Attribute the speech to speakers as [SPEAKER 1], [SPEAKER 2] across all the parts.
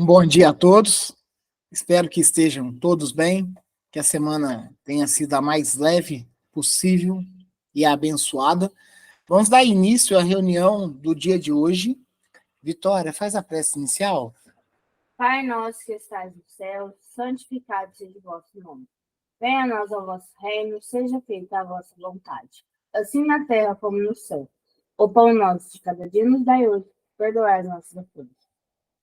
[SPEAKER 1] Um bom dia a todos. Espero que estejam todos bem, que a semana tenha sido a mais leve possível e abençoada. Vamos dar início à reunião do dia de hoje. Vitória, faz a prece inicial.
[SPEAKER 2] Pai nosso que estais no céu, santificado seja o vosso nome. Venha a nós o vosso reino, seja feita a vossa vontade, assim na terra como no céu. O pão nosso de cada dia nos dai hoje, perdoai as nossas ofensas,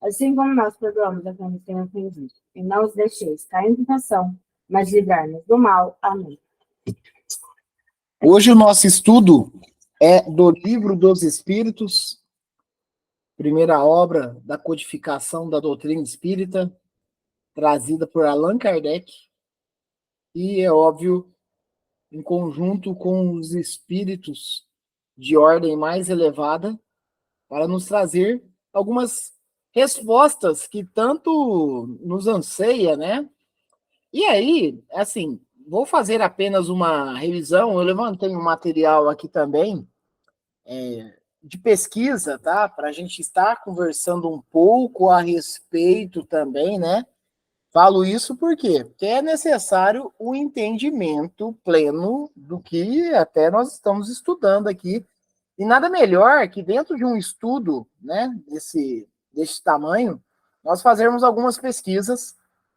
[SPEAKER 2] assim como nós perdoamos a quem nos tem ofendido. E não os deixeis cair em tentação, mas livrai-nos do mal. Amém.
[SPEAKER 1] Hoje o nosso estudo é do Livro dos Espíritos, primeira obra da codificação da doutrina espírita, trazida por Allan Kardec, e é óbvio, em conjunto com os espíritos de ordem mais elevada, para nos trazer algumas respostas que tanto nos anseia, né? E aí, assim, vou fazer apenas uma revisão. Eu levantei um material aqui também de pesquisa, tá? Para a gente estar conversando um pouco a respeito também, né? Falo isso por quê? Porque é necessário o entendimento pleno do que até nós estamos estudando aqui. E nada melhor que dentro de um estudo, né, desse tamanho, nós fazermos algumas pesquisas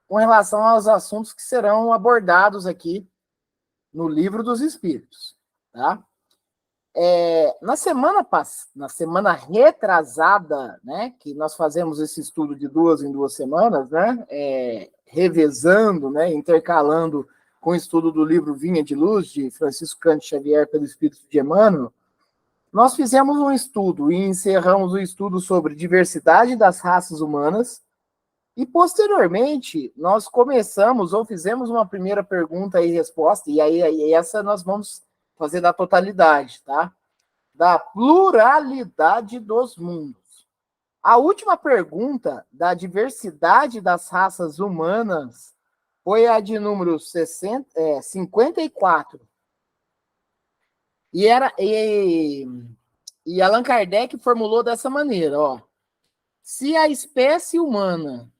[SPEAKER 1] com relação aos assuntos que serão abordados aqui no Livro dos Espíritos, tá? Na semana retrasada, né, que nós fazemos esse estudo de 2 em 2 semanas, né, revezando, né, intercalando com o estudo do livro Vinha de Luz, de Francisco Cândido Xavier, pelo Espírito de Emmanuel, nós fizemos um estudo e encerramos o estudo sobre diversidade das raças humanas e, posteriormente, nós começamos ou fizemos uma primeira pergunta e resposta, e aí essa nós vamos fazer da totalidade, tá? Da pluralidade dos mundos. A última pergunta da diversidade das raças humanas foi a de número 54. E Allan Kardec formulou dessa maneira, ó. Se a espécie humana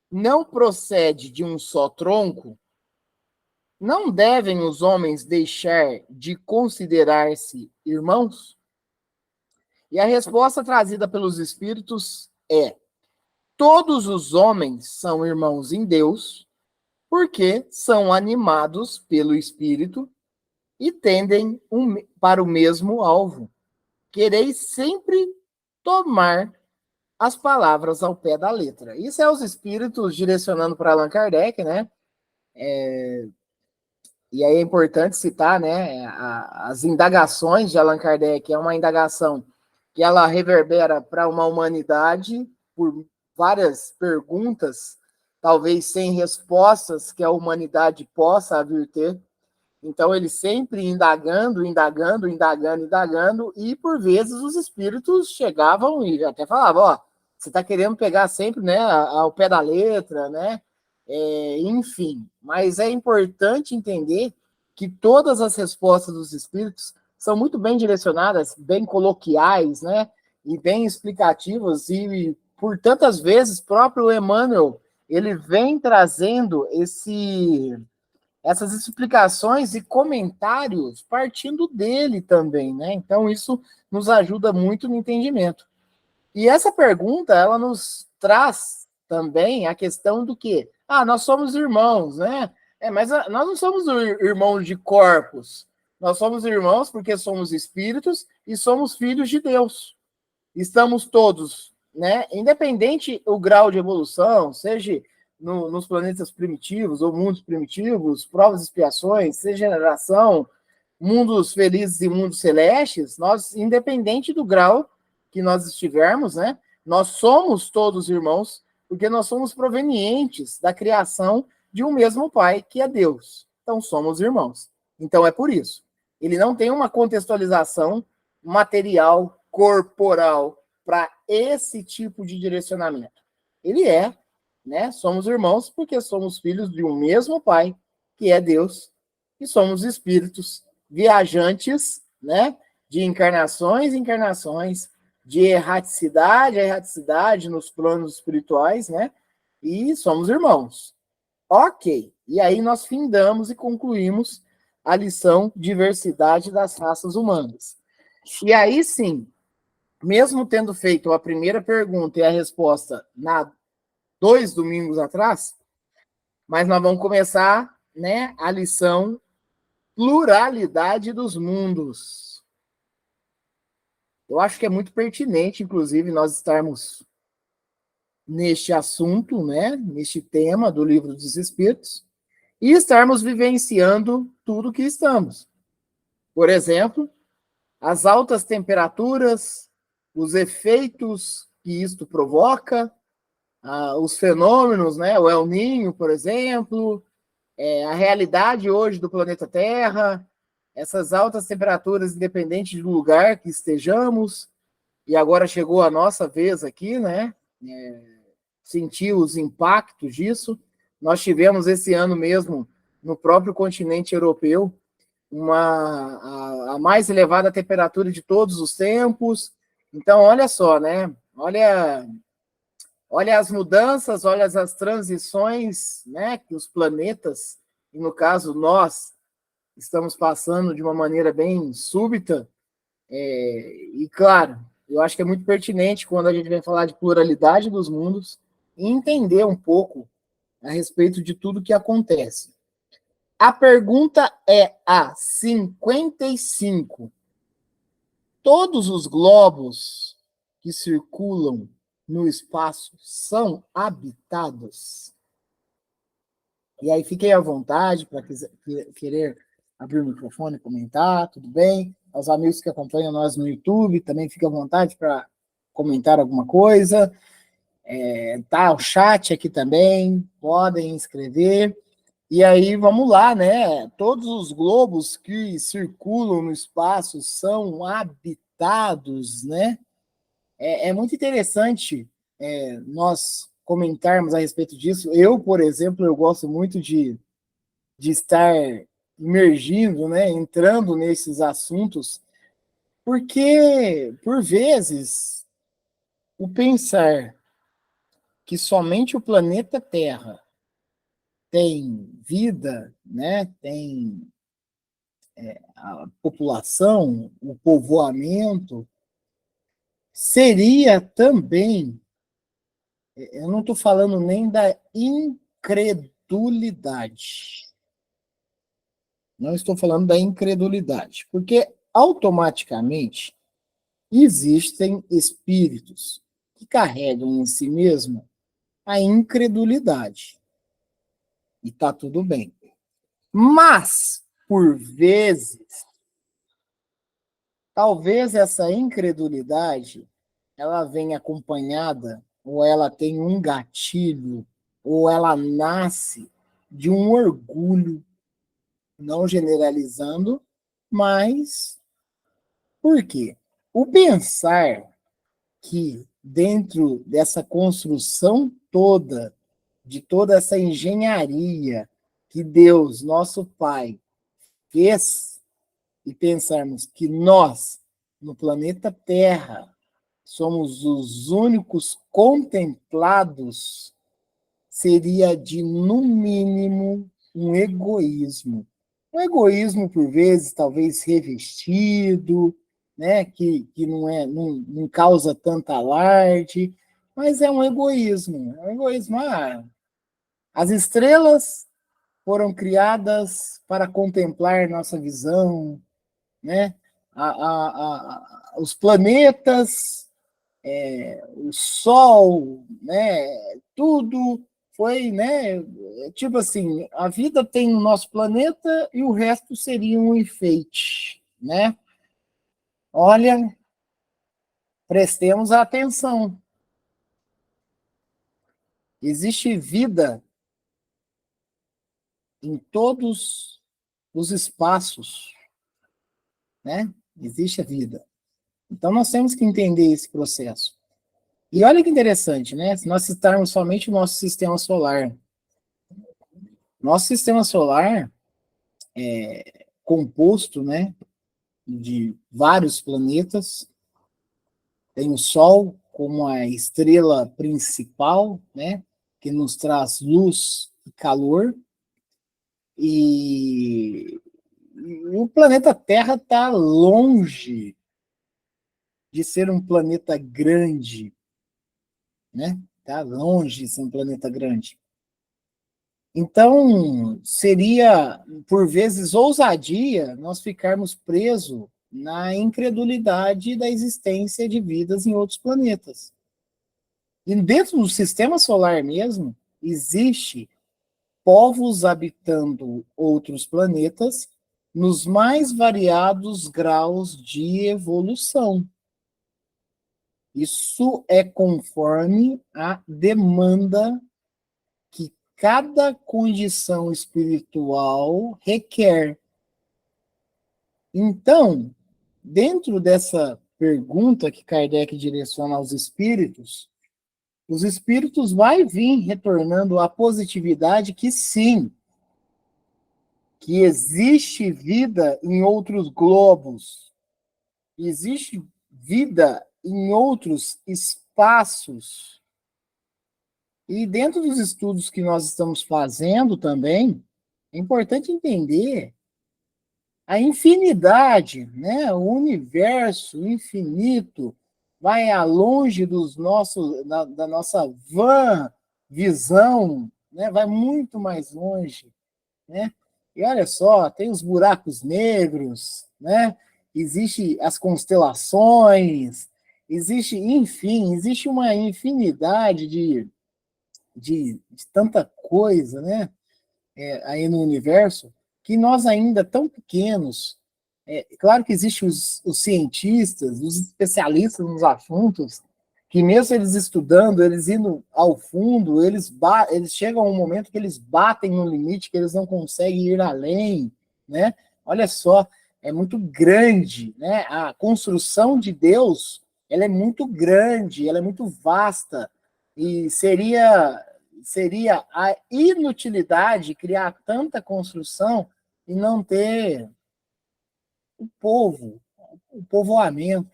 [SPEAKER 1] não procede de um só tronco, não devem os homens deixar de considerar-se irmãos? E a resposta trazida pelos espíritos é: todos os homens são irmãos em Deus, porque são animados pelo Espírito e tendem para o mesmo alvo. Quereis sempre tomar as palavras ao pé da letra. Isso é os espíritos direcionando para Allan Kardec, né? E aí é importante citar, né, as indagações de Allan Kardec. É uma indagação que ela reverbera para uma humanidade por várias perguntas, talvez sem respostas que a humanidade possa vir ter. Então, ele sempre indagando, e por vezes os espíritos chegavam e até falavam, ó, você está querendo pegar sempre, né, ao pé da letra, né? Enfim, mas é importante entender que todas as respostas dos espíritos são muito bem direcionadas, bem coloquiais, né? E bem explicativas, e por tantas vezes, próprio Emmanuel, ele vem trazendo essas explicações e comentários partindo dele também, né? Então, isso nos ajuda muito no entendimento. E essa pergunta, ela nos traz também a questão do que? Nós somos irmãos, né? Mas nós não somos irmãos de corpos. Nós somos irmãos porque somos espíritos e somos filhos de Deus. Estamos todos, né? Independente o grau de evolução, seja nos planetas primitivos ou mundos primitivos, provas e expiações, seja geração, mundos felizes e mundos celestes, nós, independente do grau que nós estivermos, né? Nós somos todos irmãos, porque nós somos provenientes da criação de um mesmo Pai, que é Deus. Então, somos irmãos. Então, é por isso. Ele não tem uma contextualização material, corporal, para esse tipo de direcionamento. Ele é, né? Somos irmãos porque somos filhos de um mesmo Pai, que é Deus, e somos espíritos viajantes, né? De encarnações em encarnações, de erraticidade a erraticidade nos planos espirituais, né? E somos irmãos. Ok. E aí nós findamos e concluímos a lição diversidade das raças humanas. E aí sim, mesmo tendo feito a primeira pergunta e a resposta 2 domingos atrás, mas nós vamos começar, né, a lição pluralidade dos mundos. Eu acho que é muito pertinente, inclusive, nós estarmos neste assunto, né, neste tema do Livro dos Espíritos, e estarmos vivenciando tudo que estamos. Por exemplo, as altas temperaturas, os efeitos que isto provoca, os fenômenos, né, o El Niño, por exemplo, a realidade hoje do planeta Terra, essas altas temperaturas, independente do lugar que estejamos, e agora chegou a nossa vez aqui, né, sentir os impactos disso. Nós tivemos esse ano mesmo, no próprio continente europeu, a mais elevada temperatura de todos os tempos. Então, olha só, né? Olha as mudanças, olha as transições, né? Que os planetas, e no caso nós, estamos passando de uma maneira bem súbita. E, claro, eu acho que é muito pertinente quando a gente vai falar de pluralidade dos mundos e entender um pouco a respeito de tudo que acontece. A pergunta é a 55. Todos os globos que circulam no espaço são habitados? E aí fiquem à vontade para querer abrir o microfone e comentar, tudo bem? Aos amigos que acompanham nós no YouTube, também fiquem à vontade para comentar alguma coisa. Tá o chat aqui também, podem escrever. E aí, vamos lá, né? Todos os globos que circulam no espaço são habitados, né? É muito interessante nós comentarmos a respeito disso. Eu, por exemplo, eu gosto muito de estar imergindo, né? Entrando nesses assuntos, porque, por vezes, o pensar que somente o planeta Terra tem vida, né? Tem a população, o povoamento, seria também, eu não estou falando nem da incredulidade, não estou falando da incredulidade, porque automaticamente existem espíritos que carregam em si mesmo a incredulidade, e está tudo bem. Mas, por vezes, talvez essa incredulidade ela vem acompanhada, ou ela tem um gatilho, ou ela nasce de um orgulho, não generalizando, mas por quê? O pensar que dentro dessa construção toda, de toda essa engenharia que Deus, nosso Pai, fez, e pensarmos que nós, no planeta Terra, somos os únicos contemplados, seria de, no mínimo, um egoísmo. Um egoísmo, por vezes, talvez revestido, né? Que não causa tanta alarde, mas é um egoísmo. É um egoísmo. As estrelas foram criadas para contemplar nossa visão, né? Os planetas, o Sol, né? Tudo foi, né? Tipo assim, a vida tem o nosso planeta e o resto seria um enfeite, né? Olha, prestemos atenção. Existe vida em todos os espaços, né? Existe a vida. Então, nós temos que entender esse processo. E olha que interessante, né? Se nós citarmos somente o nosso sistema solar. Nosso sistema solar é composto, né, de vários planetas, Tem o Sol como a estrela principal, né, que nos traz luz e calor, e o planeta Terra está longe de ser um planeta grande, né? Está longe de ser um planeta grande. Então, seria, por vezes, ousadia nós ficarmos presos na incredulidade da existência de vidas em outros planetas. E dentro do sistema solar mesmo, existe povos habitando outros planetas nos mais variados graus de evolução. Isso é conforme a demanda que cada condição espiritual requer. Então, dentro dessa pergunta que Kardec direciona aos espíritos, os espíritos vai vir retornando à positividade que sim, que existe vida em outros globos, existe vida em outros espaços. E dentro dos estudos que nós estamos fazendo também, é importante entender a infinidade, né? O universo infinito vai longe dos nossos, da nossa vã visão, né? Vai muito mais longe, né? E olha só, tem os buracos negros, né? Existe as constelações, existe, enfim, existe uma infinidade de tanta coisa, né? Aí no universo, que nós ainda tão pequenos, claro que existem os cientistas, os especialistas nos assuntos, que mesmo eles estudando, eles indo ao fundo, eles chegam a um momento que eles batem no limite, que eles não conseguem ir além, né? Olha só, é muito grande, né? A construção de Deus, ela é muito grande, ela é muito vasta, e seria a inutilidade criar tanta construção e não ter o povo, o povoamento.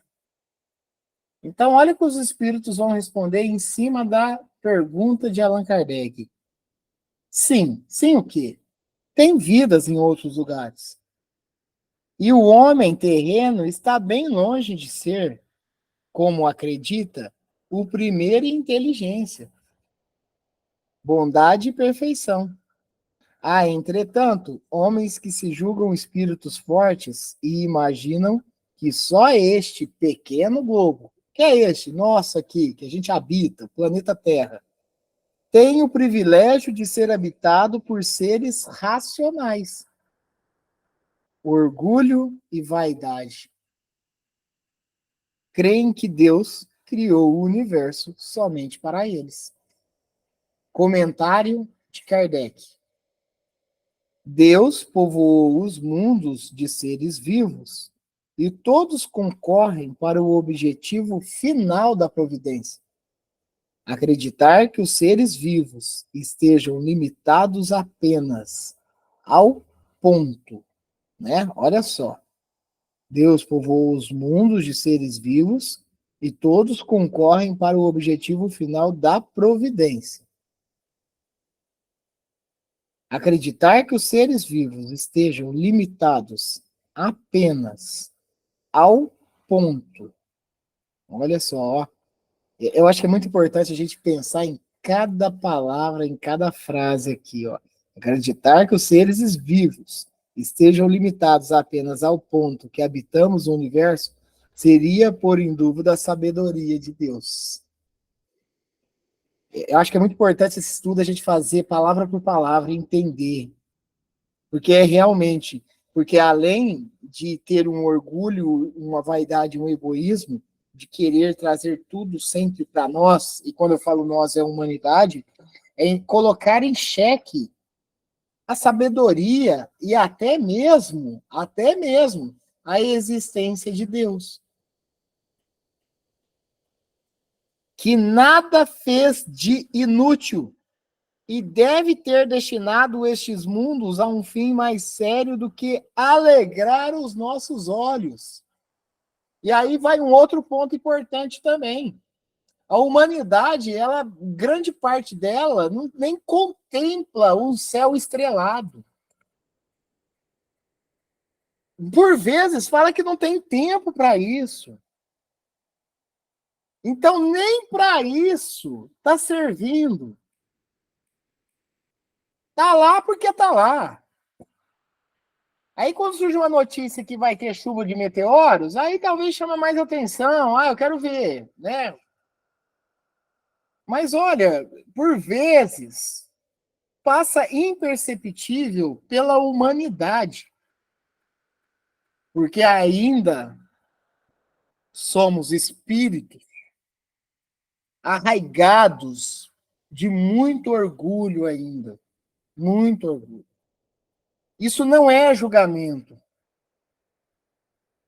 [SPEAKER 1] Então, olha que os espíritos vão responder em cima da pergunta de Allan Kardec. Sim, sim o quê? Tem vidas em outros lugares. E o homem terreno está bem longe de ser, como acredita, o primeiro em inteligência, bondade e perfeição. Há, entretanto, homens que se julgam espíritos fortes e imaginam que só este pequeno globo, que é este, nosso aqui, que a gente habita, o planeta Terra, tem o privilégio de ser habitado por seres racionais. Orgulho e vaidade. Creem que Deus criou o universo somente para eles. Comentário de Kardec. Deus povoou os mundos de seres vivos e todos concorrem para o objetivo final da providência. Acreditar que os seres vivos estejam limitados apenas ao ponto, né? Olha só. Deus povoou os mundos de seres vivos e todos concorrem para o objetivo final da providência. Acreditar que os seres vivos estejam limitados apenas ao ponto. Olha só, ó. Eu acho que é muito importante a gente pensar em cada palavra, em cada frase aqui, ó. Acreditar que os seres vivos estejam limitados apenas ao ponto que habitamos o universo seria pôr em dúvida a sabedoria de Deus. Eu acho que é muito importante esse estudo a gente fazer palavra por palavra e entender. Porque é realmente, porque além de ter um orgulho, uma vaidade, um egoísmo, de querer trazer tudo sempre para nós, e quando eu falo nós é a humanidade, é colocar em xeque a sabedoria e até mesmo a existência de Deus. Que nada fez de inútil e deve ter destinado estes mundos a um fim mais sério do que alegrar os nossos olhos. E aí vai um outro ponto importante também. A humanidade, ela, grande parte dela, nem contempla um céu estrelado. Por vezes, fala que não tem tempo para isso. Então, nem para isso está servindo. Está lá porque está lá. Aí, quando surge uma notícia que vai ter chuva de meteoros, aí talvez chama mais atenção. Ah, eu quero ver, né? Mas olha, por vezes, passa imperceptível pela humanidade, porque ainda somos espíritos arraigados de muito orgulho ainda, muito orgulho. Isso não é julgamento.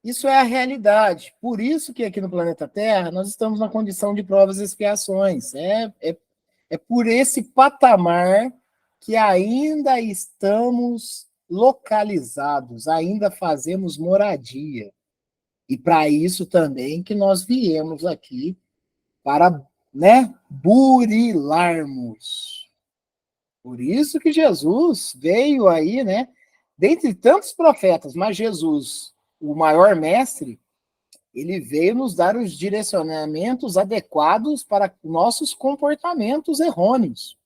[SPEAKER 1] Isso é a realidade. Por isso que aqui no planeta Terra nós estamos na condição de provas e expiações. É por esse patamar que ainda estamos localizados, ainda fazemos moradia. E para isso também que nós viemos aqui para, né, burilarmos. Por isso que Jesus veio aí, né, dentre tantos profetas, mas Jesus, o maior mestre, ele veio nos dar os direcionamentos adequados para nossos comportamentos errôneos.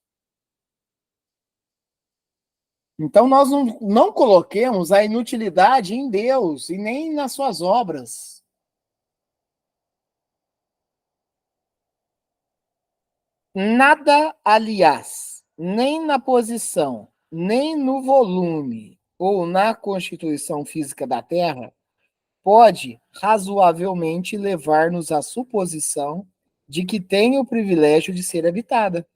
[SPEAKER 1] Então, nós não coloquemos a inutilidade em Deus e nem nas suas obras. Nada, aliás, nem na posição, nem no volume ou na constituição física da Terra, pode razoavelmente levar-nos à suposição de que tem o privilégio de ser habitada,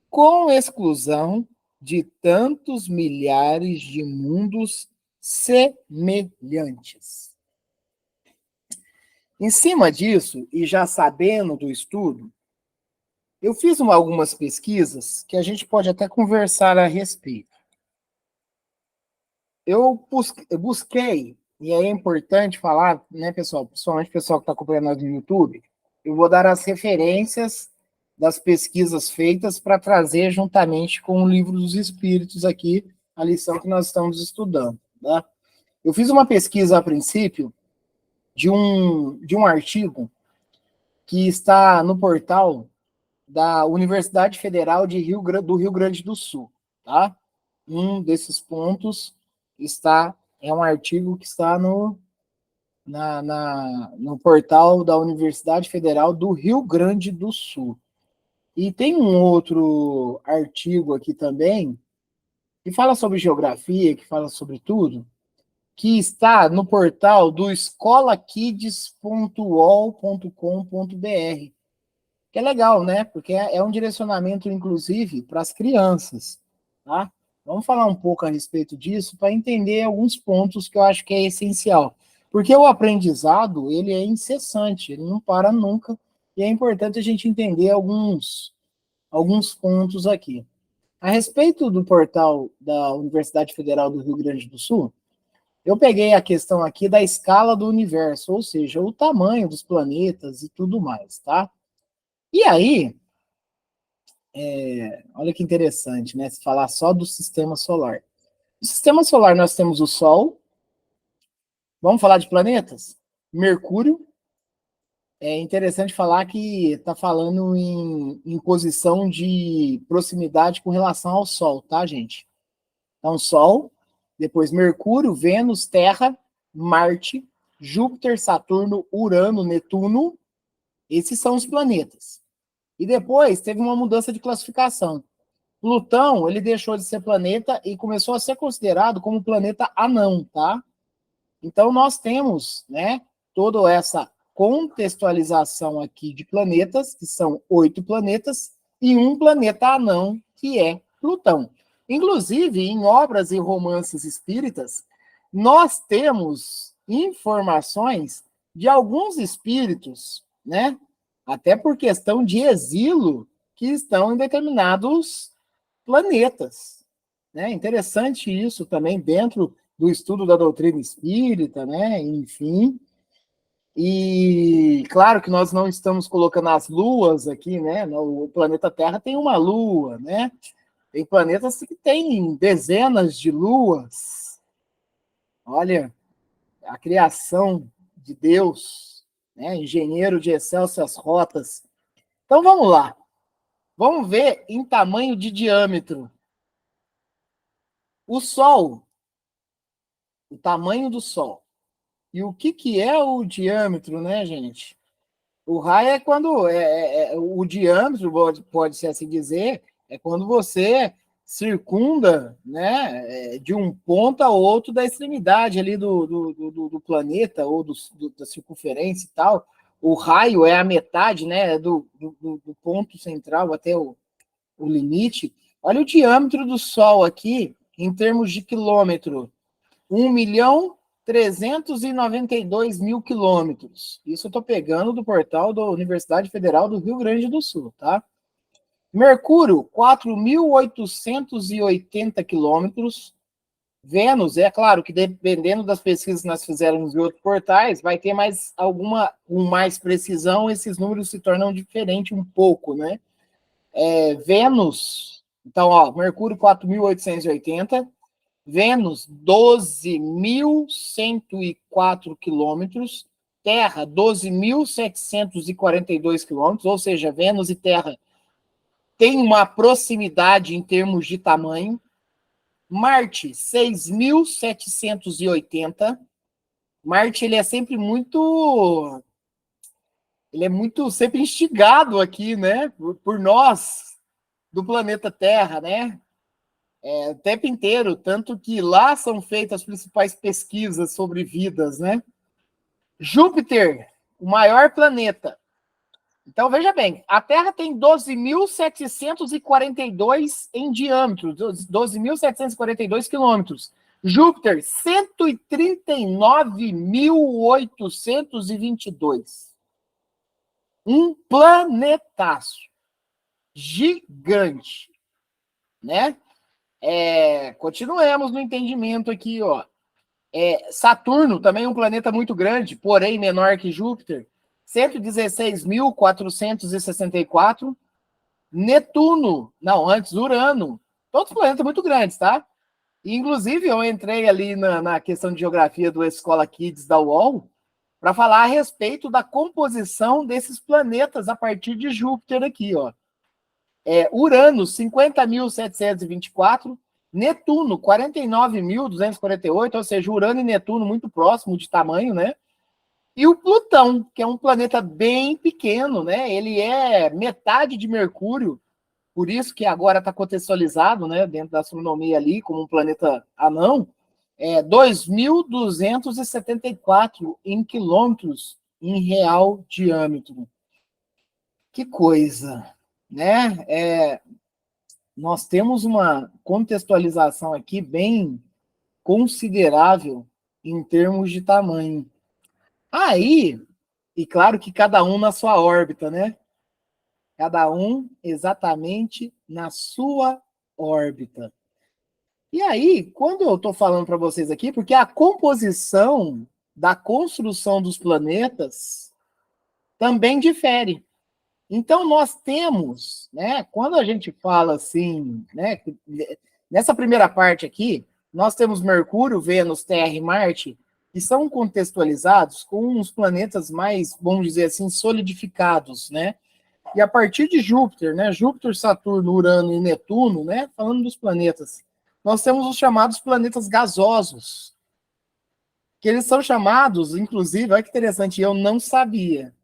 [SPEAKER 1] com exclusão de tantos milhares de mundos semelhantes. Em cima disso, e já sabendo do estudo, eu fiz algumas pesquisas que a gente pode até conversar a respeito. Eu busquei, e é importante falar, né, pessoal, principalmente o pessoal que está acompanhando nós no YouTube, eu vou dar as referências das pesquisas feitas para trazer juntamente com o Livro dos Espíritos aqui, a lição que nós estamos estudando. Tá? Eu fiz uma pesquisa a princípio de um artigo que está no portal da Universidade Federal do Rio Grande do Sul. Tá? Um desses pontos é um artigo que está no portal da Universidade Federal do Rio Grande do Sul. E tem um outro artigo aqui também, que fala sobre geografia, que fala sobre tudo, que está no portal do escolakids.ol.com.br, que é legal, né? Porque é um direcionamento, inclusive, para as crianças, tá? Vamos falar um pouco a respeito disso para entender alguns pontos que eu acho que é essencial. Porque o aprendizado, ele é incessante, ele não para nunca, e é importante a gente entender alguns pontos aqui. A respeito do portal da Universidade Federal do Rio Grande do Sul, eu peguei a questão aqui da escala do universo, ou seja, o tamanho dos planetas e tudo mais, tá? E aí, olha que interessante, né? Se falar só do sistema solar. No sistema solar nós temos o Sol. Vamos falar de planetas? Mercúrio. É interessante falar que está falando em posição de proximidade com relação ao Sol, tá, gente? Então, Sol, depois Mercúrio, Vênus, Terra, Marte, Júpiter, Saturno, Urano, Netuno. Esses são os planetas. E depois teve uma mudança de classificação. Plutão, ele deixou de ser planeta e começou a ser considerado como planeta anão, tá? Então, nós temos, né, toda essa contextualização aqui de planetas, que são 8 planetas, e um planeta anão, que é Plutão. Inclusive, em obras e romances espíritas, nós temos informações de alguns espíritos, né, até por questão de exílio, que estão em determinados planetas. Né? Interessante isso também dentro do estudo da doutrina espírita, né? Enfim. E claro que nós não estamos colocando as luas aqui, né? O planeta Terra tem uma lua, né? Tem planetas que têm dezenas de luas. Olha, a criação de Deus, né? Engenheiro de excelsas rotas. Então vamos lá. Vamos ver em tamanho de diâmetro. O Sol, o tamanho do Sol. E o que é o diâmetro, né, gente? O raio é quando o diâmetro, pode ser assim dizer, é quando você circunda, né, de um ponto a outro da extremidade ali do planeta ou da circunferência e tal. O raio é a metade, né, do ponto central até o limite. Olha o diâmetro do Sol aqui, em termos de quilômetro. 1.392.000 quilômetros. Isso eu estou pegando do portal da Universidade Federal do Rio Grande do Sul, tá? Mercúrio, 4.880 quilômetros. Vênus, é claro que dependendo das pesquisas que nós fizermos em outros portais, vai ter mais alguma, com mais precisão, esses números se tornam diferentes um pouco, né? Vênus, então, ó, Mercúrio 4.880, Vênus 12.104 quilômetros, Terra 12.742 quilômetros, ou seja, Vênus e Terra têm uma proximidade em termos de tamanho. Marte 6.780. Marte ele é sempre muito sempre instigado aqui, né, por nós do planeta Terra, né? O tempo inteiro, tanto que lá são feitas as principais pesquisas sobre vidas, né? Júpiter, o maior planeta. Então, veja bem, a Terra tem 12.742 em diâmetro, 12.742 quilômetros. Júpiter, 139.822. Um planetaço gigante, né? Continuemos no entendimento aqui, ó. Saturno também é um planeta muito grande, porém menor que Júpiter, 116.464. Netuno, não, antes Urano, todos planetas muito grandes, tá? E, inclusive, eu entrei ali na questão de geografia do Escola Kids da UOL para falar a respeito da composição desses planetas a partir de Júpiter aqui, ó. Urano, 50.724, Netuno, 49.248, ou seja, Urano e Netuno muito próximo de tamanho, né? E o Plutão, que é um planeta bem pequeno, né? Ele é metade de Mercúrio, por isso que agora está contextualizado, né, dentro da astronomia ali, como um planeta anão, 2.274 em quilômetros em real diâmetro. Que coisa, né? Nós temos uma contextualização aqui bem considerável em termos de tamanho. Aí, e claro que cada um na sua órbita, né? Cada um exatamente na sua órbita. E aí, quando eu estou falando para vocês aqui, porque a composição da construção dos planetas também difere. Então, nós temos, né, quando a gente fala assim, né, nessa primeira parte aqui, nós temos Mercúrio, Vênus, Terra e Marte, que são contextualizados com os planetas mais, vamos dizer assim, solidificados, né? E a partir de Júpiter, né, Júpiter, Saturno, Urano e Netuno, né, falando dos planetas, nós temos os chamados planetas gasosos, que eles são chamados, inclusive, olha que interessante, eu não sabia,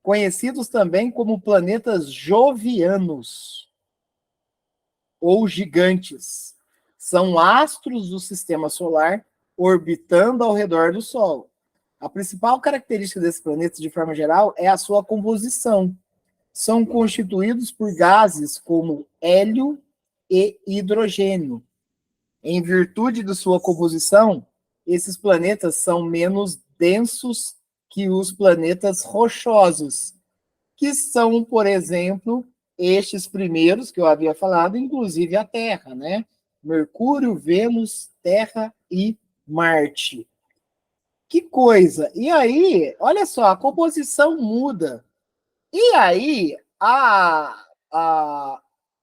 [SPEAKER 1] conhecidos também como planetas jovianos ou gigantes. São astros do sistema solar orbitando ao redor do Sol. A principal característica desses planetas, de forma geral, é a sua composição. São constituídos por gases como hélio e hidrogênio. Em virtude de sua composição, esses planetas são menos densos que os planetas rochosos, que são, por exemplo, estes primeiros que eu havia falado, inclusive a Terra, né? Mercúrio, Vênus, Terra e Marte. Que coisa! E aí, olha só, a composição muda. E aí,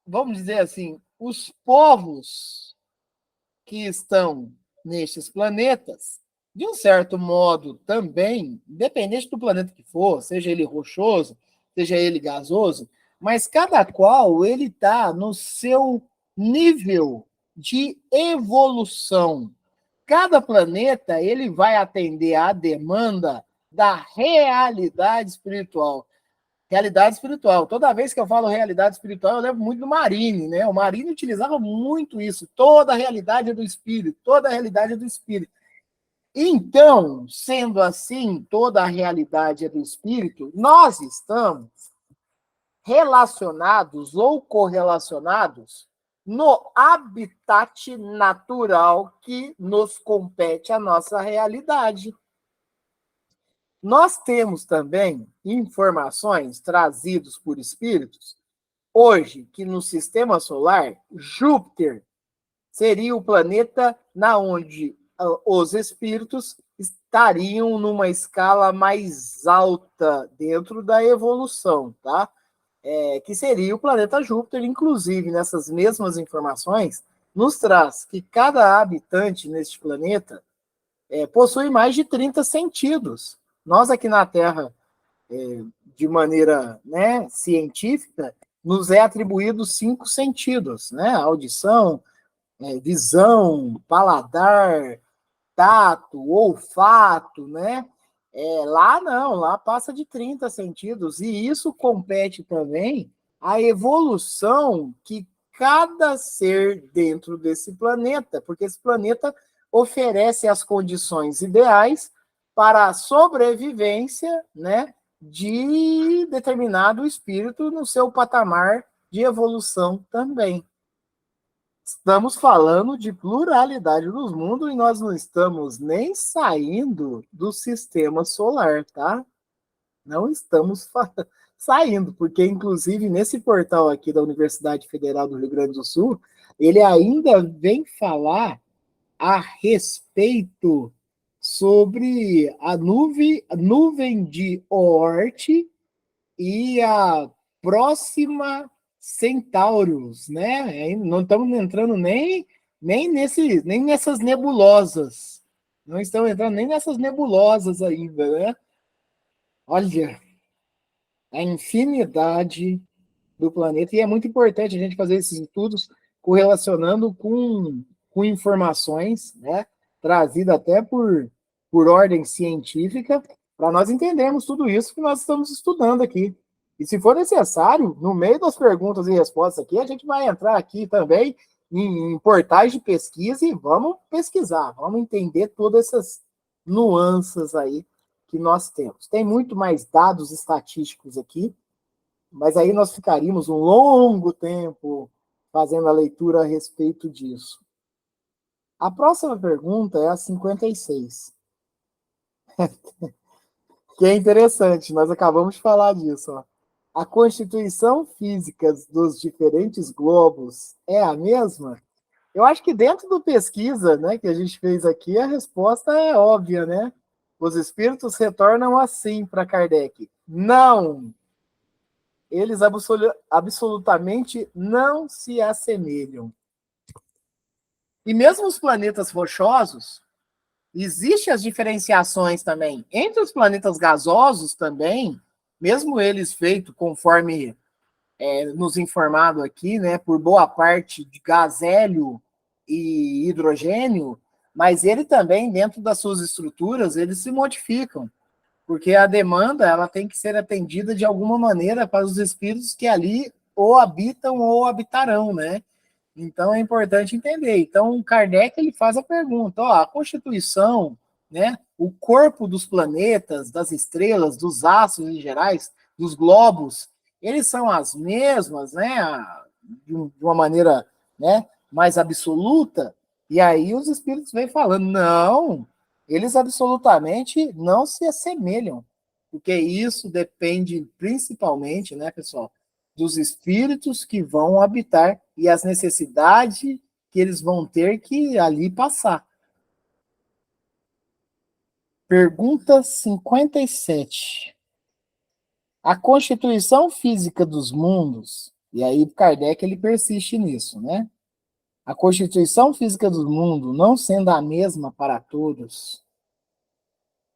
[SPEAKER 1] vamos dizer assim, os povos que estão nestes planetas, de um certo modo também, independente do planeta que for, seja ele rochoso, seja ele gasoso, mas cada qual ele está no seu nível de evolução. Cada planeta ele vai atender à demanda da realidade espiritual. Realidade espiritual. Toda vez que eu falo realidade espiritual, eu lembro muito do Marine, né? O Marine utilizava muito isso. Toda a realidade é do espírito, toda a realidade é do espírito. Então, sendo assim, toda a realidade é do espírito, nós estamos relacionados ou correlacionados no habitat natural que nos compete a nossa realidade. Nós temos também informações trazidas por espíritos, hoje, que no sistema solar, Júpiter seria o planeta na onde os espíritos estariam numa escala mais alta dentro da evolução, tá? Que seria o planeta Júpiter, inclusive, nessas mesmas informações, nos traz que cada habitante neste planeta possui mais de 30 sentidos. Nós aqui na Terra, de maneira, né, científica, nos é atribuído 5 sentidos, né? Audição, visão, paladar, tato, olfato, né? Lá não, lá passa de 30 sentidos, e isso compete também à evolução que cada ser dentro desse planeta, porque esse planeta oferece as condições ideais para a sobrevivência, né, de determinado espírito no seu patamar de evolução também. Estamos falando de pluralidade dos mundos e nós não estamos nem saindo do sistema solar, tá? Não estamos saindo, porque, inclusive, nesse portal aqui da Universidade Federal do Rio Grande do Sul, ele ainda vem falar a respeito sobre a nuvem de Oort e a próxima Centaurus, né? Não estamos entrando nem nessas nebulosas. Não estamos entrando nem nessas nebulosas ainda, né? Olha, a infinidade do planeta, e é muito importante a gente fazer esses estudos correlacionando com informações, né? Trazidas até por ordem científica, para nós entendermos tudo isso que nós estamos estudando aqui. E se for necessário, no meio das perguntas e respostas aqui, a gente vai entrar aqui também em portais de pesquisa e vamos pesquisar, vamos entender todas essas nuances aí que nós temos. Tem muito mais dados estatísticos aqui, mas aí nós ficaríamos um longo tempo fazendo a leitura a respeito disso. A próxima pergunta é a 56. Que é interessante, nós acabamos de falar disso. Ó. A constituição física dos diferentes globos é a mesma? Eu acho que dentro do pesquisa, né, que a gente fez aqui, a resposta é óbvia, né? Os espíritos retornam assim para Kardec. Não! Eles absolutamente não se assemelham. E mesmo os planetas rochosos, existem as diferenciações também. Entre os planetas gasosos também, mesmo eles feitos conforme nos informado aqui, né, por boa parte de gás hélio e hidrogênio, mas ele também, dentro das suas estruturas, eles se modificam, porque a demanda ela tem que ser atendida de alguma maneira para os espíritos que ali ou habitam ou habitarão, né? Então é importante entender. Então Kardec ele faz a pergunta, ó, a constituição, né, o corpo dos planetas, das estrelas, dos astros em gerais, dos globos, eles são as mesmas, né, de uma maneira, né, mais absoluta. E aí os espíritos vêm falando, não, eles absolutamente não se assemelham, porque isso depende principalmente, né, pessoal, dos espíritos que vão habitar e as necessidades que eles vão ter que ali passar. Pergunta 57. A constituição física dos mundos, e aí Kardec ele persiste nisso, né? A constituição física do mundo não sendo a mesma para todos,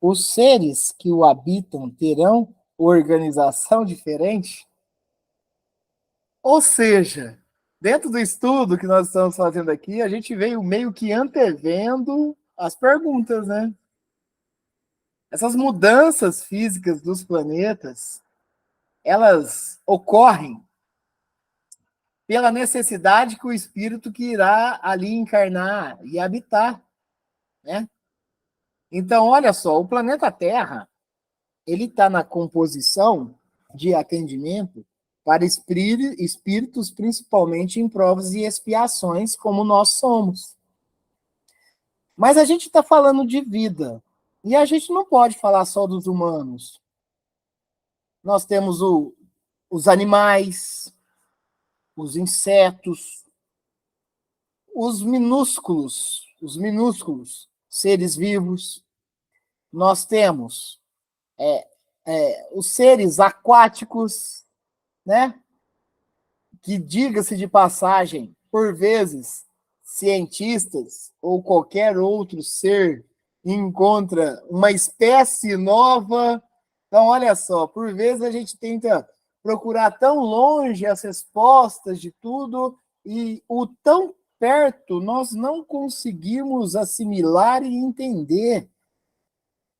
[SPEAKER 1] os seres que o habitam terão organização diferente? Ou seja, dentro do estudo que nós estamos fazendo aqui, a gente veio meio que antevendo as perguntas, né? Essas mudanças físicas dos planetas, elas ocorrem pela necessidade que o espírito que irá ali encarnar e habitar, né? Então, olha só, o planeta Terra, ele está na composição de atendimento para espíritos, principalmente em provas e expiações, como nós somos. Mas a gente está falando de vida, e a gente não pode falar só dos humanos. Nós temos os animais, os insetos, os minúsculos seres vivos. Nós temos os seres aquáticos, né? Que, diga-se de passagem, por vezes, cientistas ou qualquer outro ser encontra uma espécie nova. Então, olha só, por vezes a gente tenta procurar tão longe as respostas de tudo e o tão perto nós não conseguimos assimilar e entender.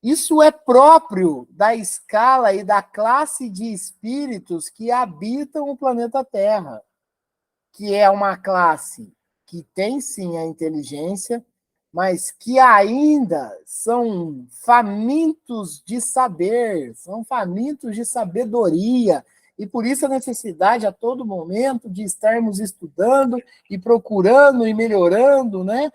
[SPEAKER 1] Isso é próprio da escala e da classe de espíritos que habitam o planeta Terra, que é uma classe que tem sim a inteligência, mas que ainda são famintos de saber, são famintos de sabedoria, e por isso a necessidade a todo momento de estarmos estudando e procurando e melhorando, né?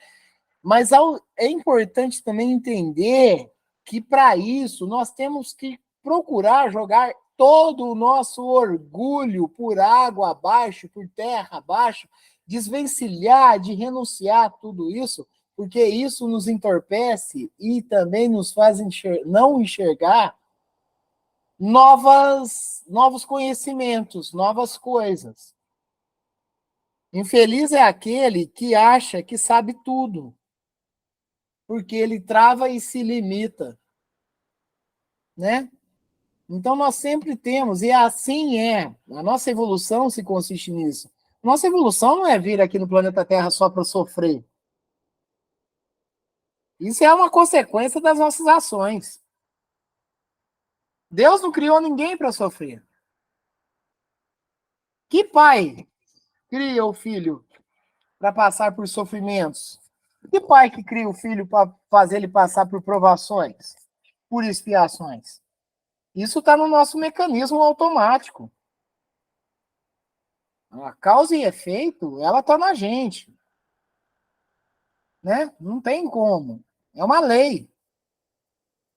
[SPEAKER 1] Mas é importante também entender que, para isso, nós temos que procurar jogar todo o nosso orgulho por água abaixo, por terra abaixo, desvencilhar, de renunciar a tudo isso, porque isso nos entorpece e também nos faz não enxergar novos conhecimentos, novas coisas. Infeliz é aquele que acha que sabe tudo, porque ele trava e se limita, né? Então nós sempre temos, e assim é, a nossa evolução se consiste nisso. Nossa evolução não é vir aqui no planeta Terra só para sofrer. Isso é uma consequência das nossas ações. Deus não criou ninguém para sofrer. Que pai cria o filho para passar por sofrimentos? Que pai que cria o filho para fazer ele passar por provações, por expiações? Isso está no nosso mecanismo automático. A causa e efeito, ela está na gente. Né? Não tem como. É uma lei.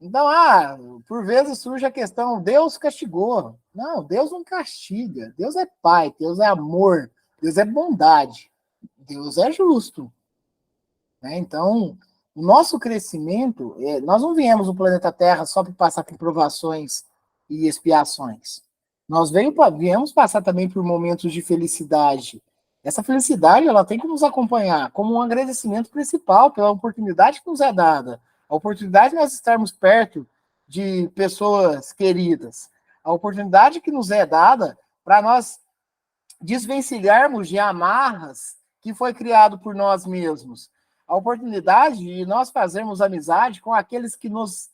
[SPEAKER 1] Então, por vezes surge a questão, Deus castigou. Não, Deus não castiga. Deus é pai, Deus é amor, Deus é bondade, Deus é justo. Né? Então, o nosso crescimento, nós não viemos no planeta Terra só para passar por provações e expiações. Nós viemos passar também por momentos de felicidade. Essa felicidade ela tem que nos acompanhar como um agradecimento principal pela oportunidade que nos é dada, a oportunidade de nós estarmos perto de pessoas queridas, a oportunidade que nos é dada para nós desvencilharmos de amarras que foi criado por nós mesmos, a oportunidade de nós fazermos amizade com aqueles que nos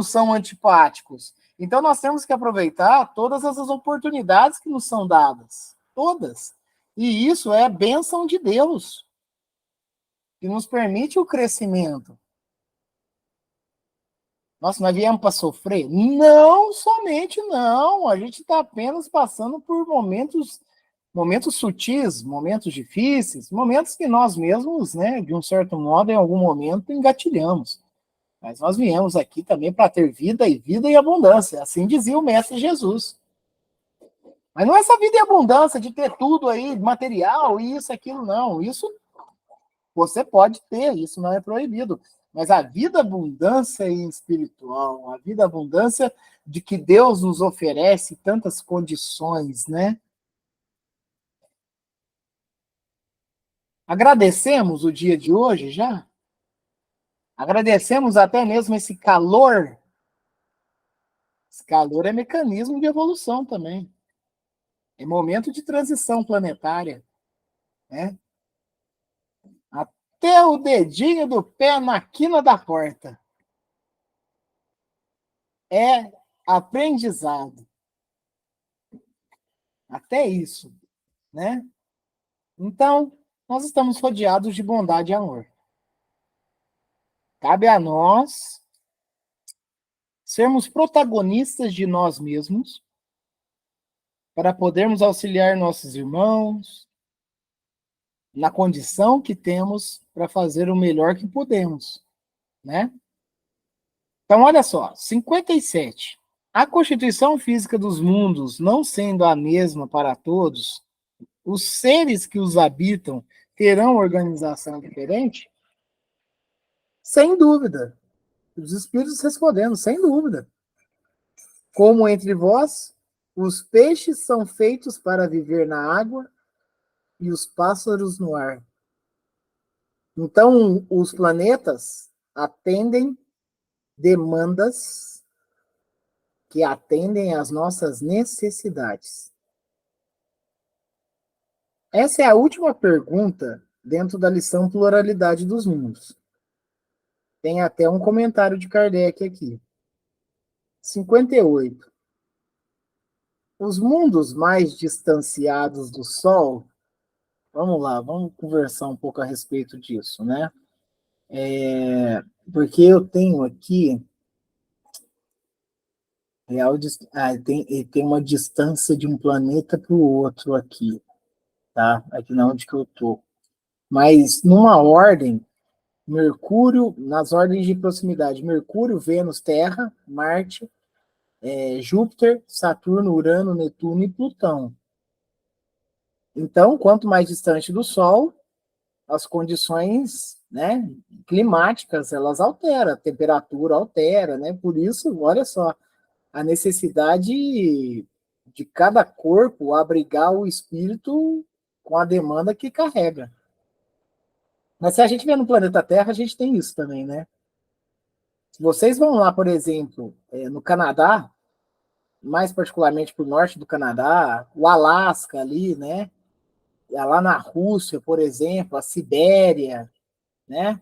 [SPEAKER 1] são antipáticos. Então, nós temos que aproveitar todas essas oportunidades que nos são dadas. Todas. E isso é bênção de Deus, que nos permite o crescimento. Nossa, nós viemos para sofrer? Não, somente não. A gente está apenas passando por momentos sutis, momentos difíceis, momentos que nós mesmos, né, de um certo modo, em algum momento, engatilhamos. Mas nós viemos aqui também para ter vida e abundância. Assim dizia o Mestre Jesus. Mas não é essa vida e abundância de ter tudo aí, material, isso, aquilo, não. Isso você pode ter, isso não é proibido. mas a vida abundância espiritual, a vida abundância de que Deus nos oferece tantas condições, né? Agradecemos o dia de hoje já? Agradecemos até mesmo esse calor. Esse calor é mecanismo de evolução também. É momento de transição planetária, né? Até o dedinho do pé na quina da porta. É aprendizado. Até isso, né? Então, nós estamos rodeados de bondade e amor. Cabe a nós sermos protagonistas de nós mesmos para podermos auxiliar nossos irmãos na condição que temos para fazer o melhor que podemos, né? Então, olha só, 57. A constituição física dos mundos não sendo a mesma para todos, os seres que os habitam terão organização diferente? Sem dúvida. Os espíritos respondendo, sem dúvida. Como entre vós, os peixes são feitos para viver na água e os pássaros no ar. Então, os planetas atendem demandas que atendem às nossas necessidades. Essa é a última pergunta dentro da lição Pluralidade dos Mundos. Tem até um comentário de Kardec aqui. 58. Os mundos mais distanciados do Sol, vamos lá, vamos conversar um pouco a respeito disso, né? Porque eu tenho aqui, tem uma distância de um planeta para o outro aqui, tá? Aqui na onde que eu tô. Mas numa ordem, Mercúrio, nas ordens de proximidade, Mercúrio, Vênus, Terra, Marte, Júpiter, Saturno, Urano, Netuno e Plutão. Então, quanto mais distante do Sol, as condições, né, climáticas, elas alteram, a temperatura altera, né? Por isso, olha só, a necessidade de cada corpo abrigar o espírito com a demanda que carrega. Mas se a gente vê no planeta Terra, a gente tem isso também, né? Se vocês vão lá, por exemplo, no Canadá, mais particularmente para o norte do Canadá, o Alasca ali, né? Lá na Rússia, por exemplo, a Sibéria, né?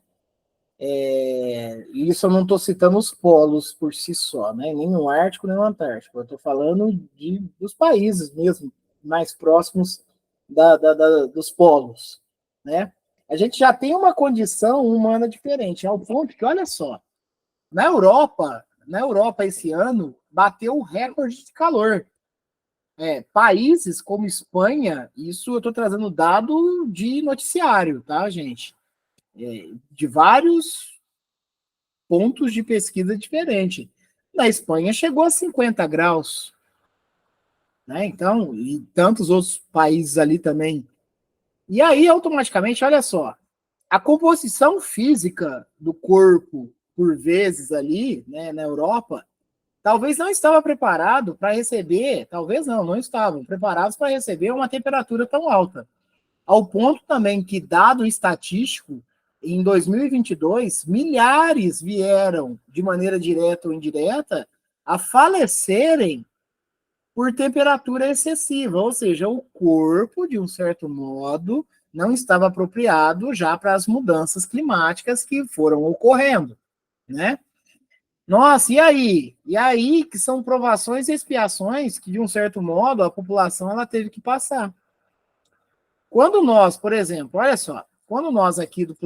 [SPEAKER 1] Isso eu não estou citando os polos por si só, né? Nem o Ártico, nem o Antártico. Eu estou falando dos países mesmo, mais próximos dos polos, né? A gente já tem uma condição humana diferente, ao ponto que, olha só, na Europa esse ano, bateu o recorde de calor. Países como Espanha, isso eu estou trazendo dado de noticiário, tá, gente? De vários pontos de pesquisa diferentes. Na Espanha chegou a 50 graus, né? Então, e tantos outros países ali também. E aí, automaticamente, olha só, a composição física do corpo, por vezes ali, né, na Europa, talvez não estava preparado para receber, talvez não estavam preparados para receber uma temperatura tão alta. Ao ponto também que, dado estatístico, em 2022, milhares vieram, de maneira direta ou indireta, a falecerem por temperatura excessiva, ou seja, o corpo, de um certo modo, não estava apropriado já para as mudanças climáticas que foram ocorrendo, né? Nossa, e aí? E aí que são provações e expiações que, de um certo modo, a população ela teve que passar. Quando nós, por exemplo, olha só, quando nós aqui do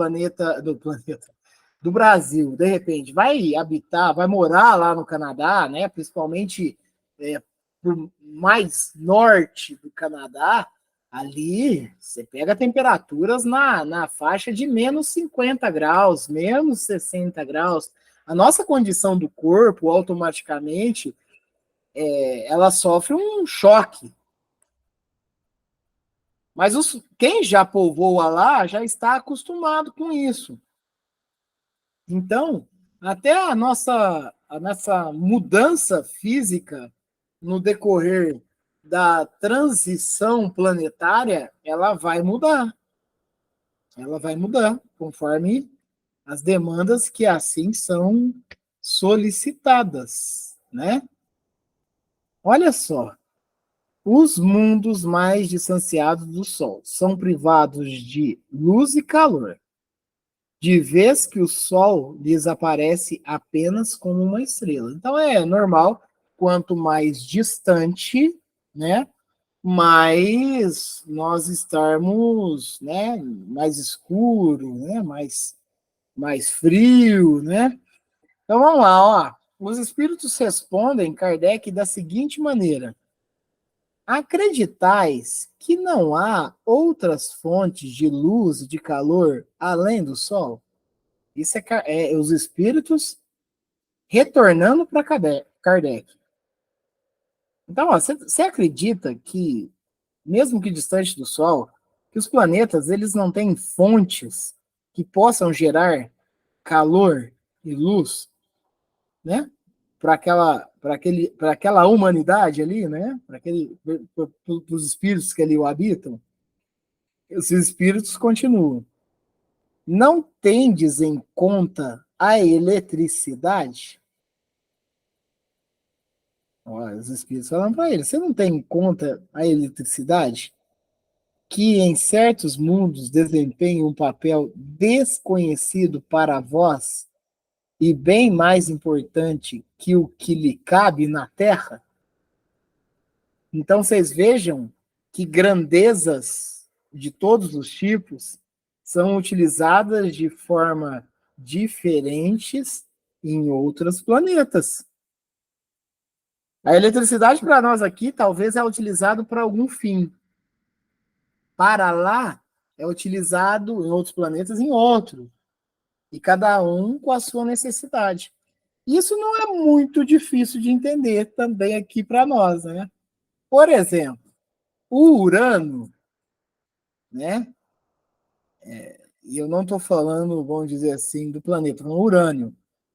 [SPEAKER 1] Brasil, de repente, vai habitar, vai morar lá no Canadá, né, principalmente por mais norte do Canadá, ali você pega temperaturas na faixa de menos 50 graus, menos 60 graus. A nossa condição do corpo, automaticamente, ela sofre um choque. Mas quem já povoa lá já está acostumado com isso. Então, até a nossa mudança física no decorrer da transição planetária, ela vai mudar. Ela vai mudar conforme as demandas que assim são solicitadas, né? Olha só, os mundos mais distanciados do Sol são privados de luz e calor, de vez que o Sol lhes aparece apenas como uma estrela. Então é normal, quanto mais distante, né, mais nós estarmos, né, mais escuro, né, mais frio, né? Então vamos lá, ó. Os espíritos respondem Kardec da seguinte maneira: acreditais que não há outras fontes de luz e de calor além do Sol? Isso é os espíritos retornando para Kardec. Então, você acredita que, mesmo que distante do Sol, que os planetas eles não têm fontes que possam gerar calor e luz, né? Para aquela humanidade ali, né? Para os espíritos que ali o habitam, os espíritos continuam. Não tendes em conta a eletricidade? Ó, os espíritos falam para ele: você não tem em conta a eletricidade? Que em certos mundos desempenha um papel desconhecido para vós e bem mais importante que o que lhe cabe na Terra? Então vocês vejam que grandezas de todos os tipos são utilizadas de forma diferentes em outros planetas. A eletricidade para nós aqui talvez é utilizado para algum fim. Para lá é utilizado em outros planetas em outro. E cada um com a sua necessidade. Isso não é muito difícil de entender também aqui para nós, né? Por exemplo, o Urano, né? E eu não estou falando, vamos dizer assim, do planeta, no urânio.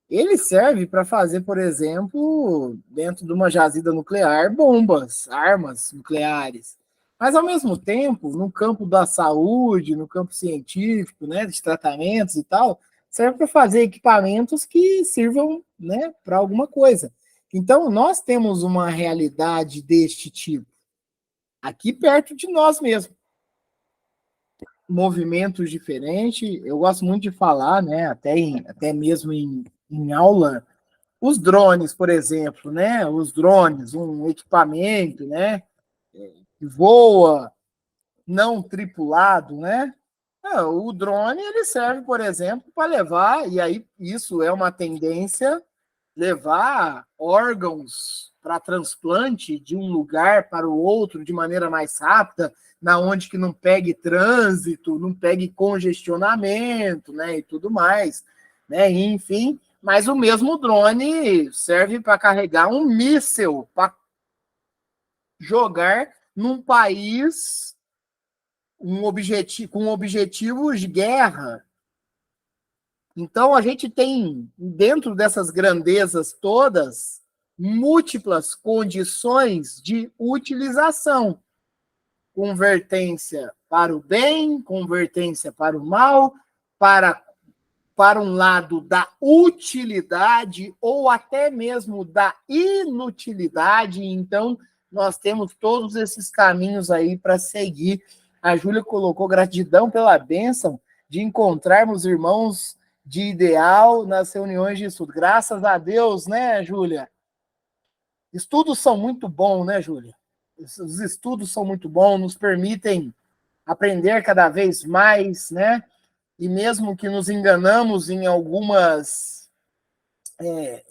[SPEAKER 1] Ele serve para fazer, por exemplo, dentro de uma jazida nuclear, bombas, armas nucleares. Mas, ao mesmo tempo, no campo da saúde, no campo científico, né, de tratamentos e tal, serve para fazer equipamentos que sirvam, né, para alguma coisa. Então, nós temos uma realidade deste tipo, aqui perto de nós mesmo. Movimentos diferentes. Eu gosto muito de falar, né? Até mesmo em aula, os drones, por exemplo, né? Os drones, um equipamento, né? Que voa, não tripulado, né? O drone ele serve, por exemplo, para levar, e aí isso é uma tendência, levar órgãos para transplante de um lugar para o outro de maneira mais rápida, na onde que não pegue trânsito, não pegue congestionamento, né, e tudo mais, né, enfim. Mas o mesmo drone serve para carregar um míssil, para jogar num país com objetivos de guerra. Então, a gente tem, dentro dessas grandezas todas, múltiplas condições de utilização. Convertência para o bem, convertência para o mal, para um lado da utilidade ou até mesmo da inutilidade. Então, nós temos todos esses caminhos aí para seguir. A Júlia colocou gratidão pela bênção de encontrarmos irmãos de ideal nas reuniões de estudo. Graças a Deus, né, Júlia? Estudos são muito bons, né, Júlia? Os estudos são muito bons, nos permitem aprender cada vez mais, né? E mesmo que nos enganamos em algumas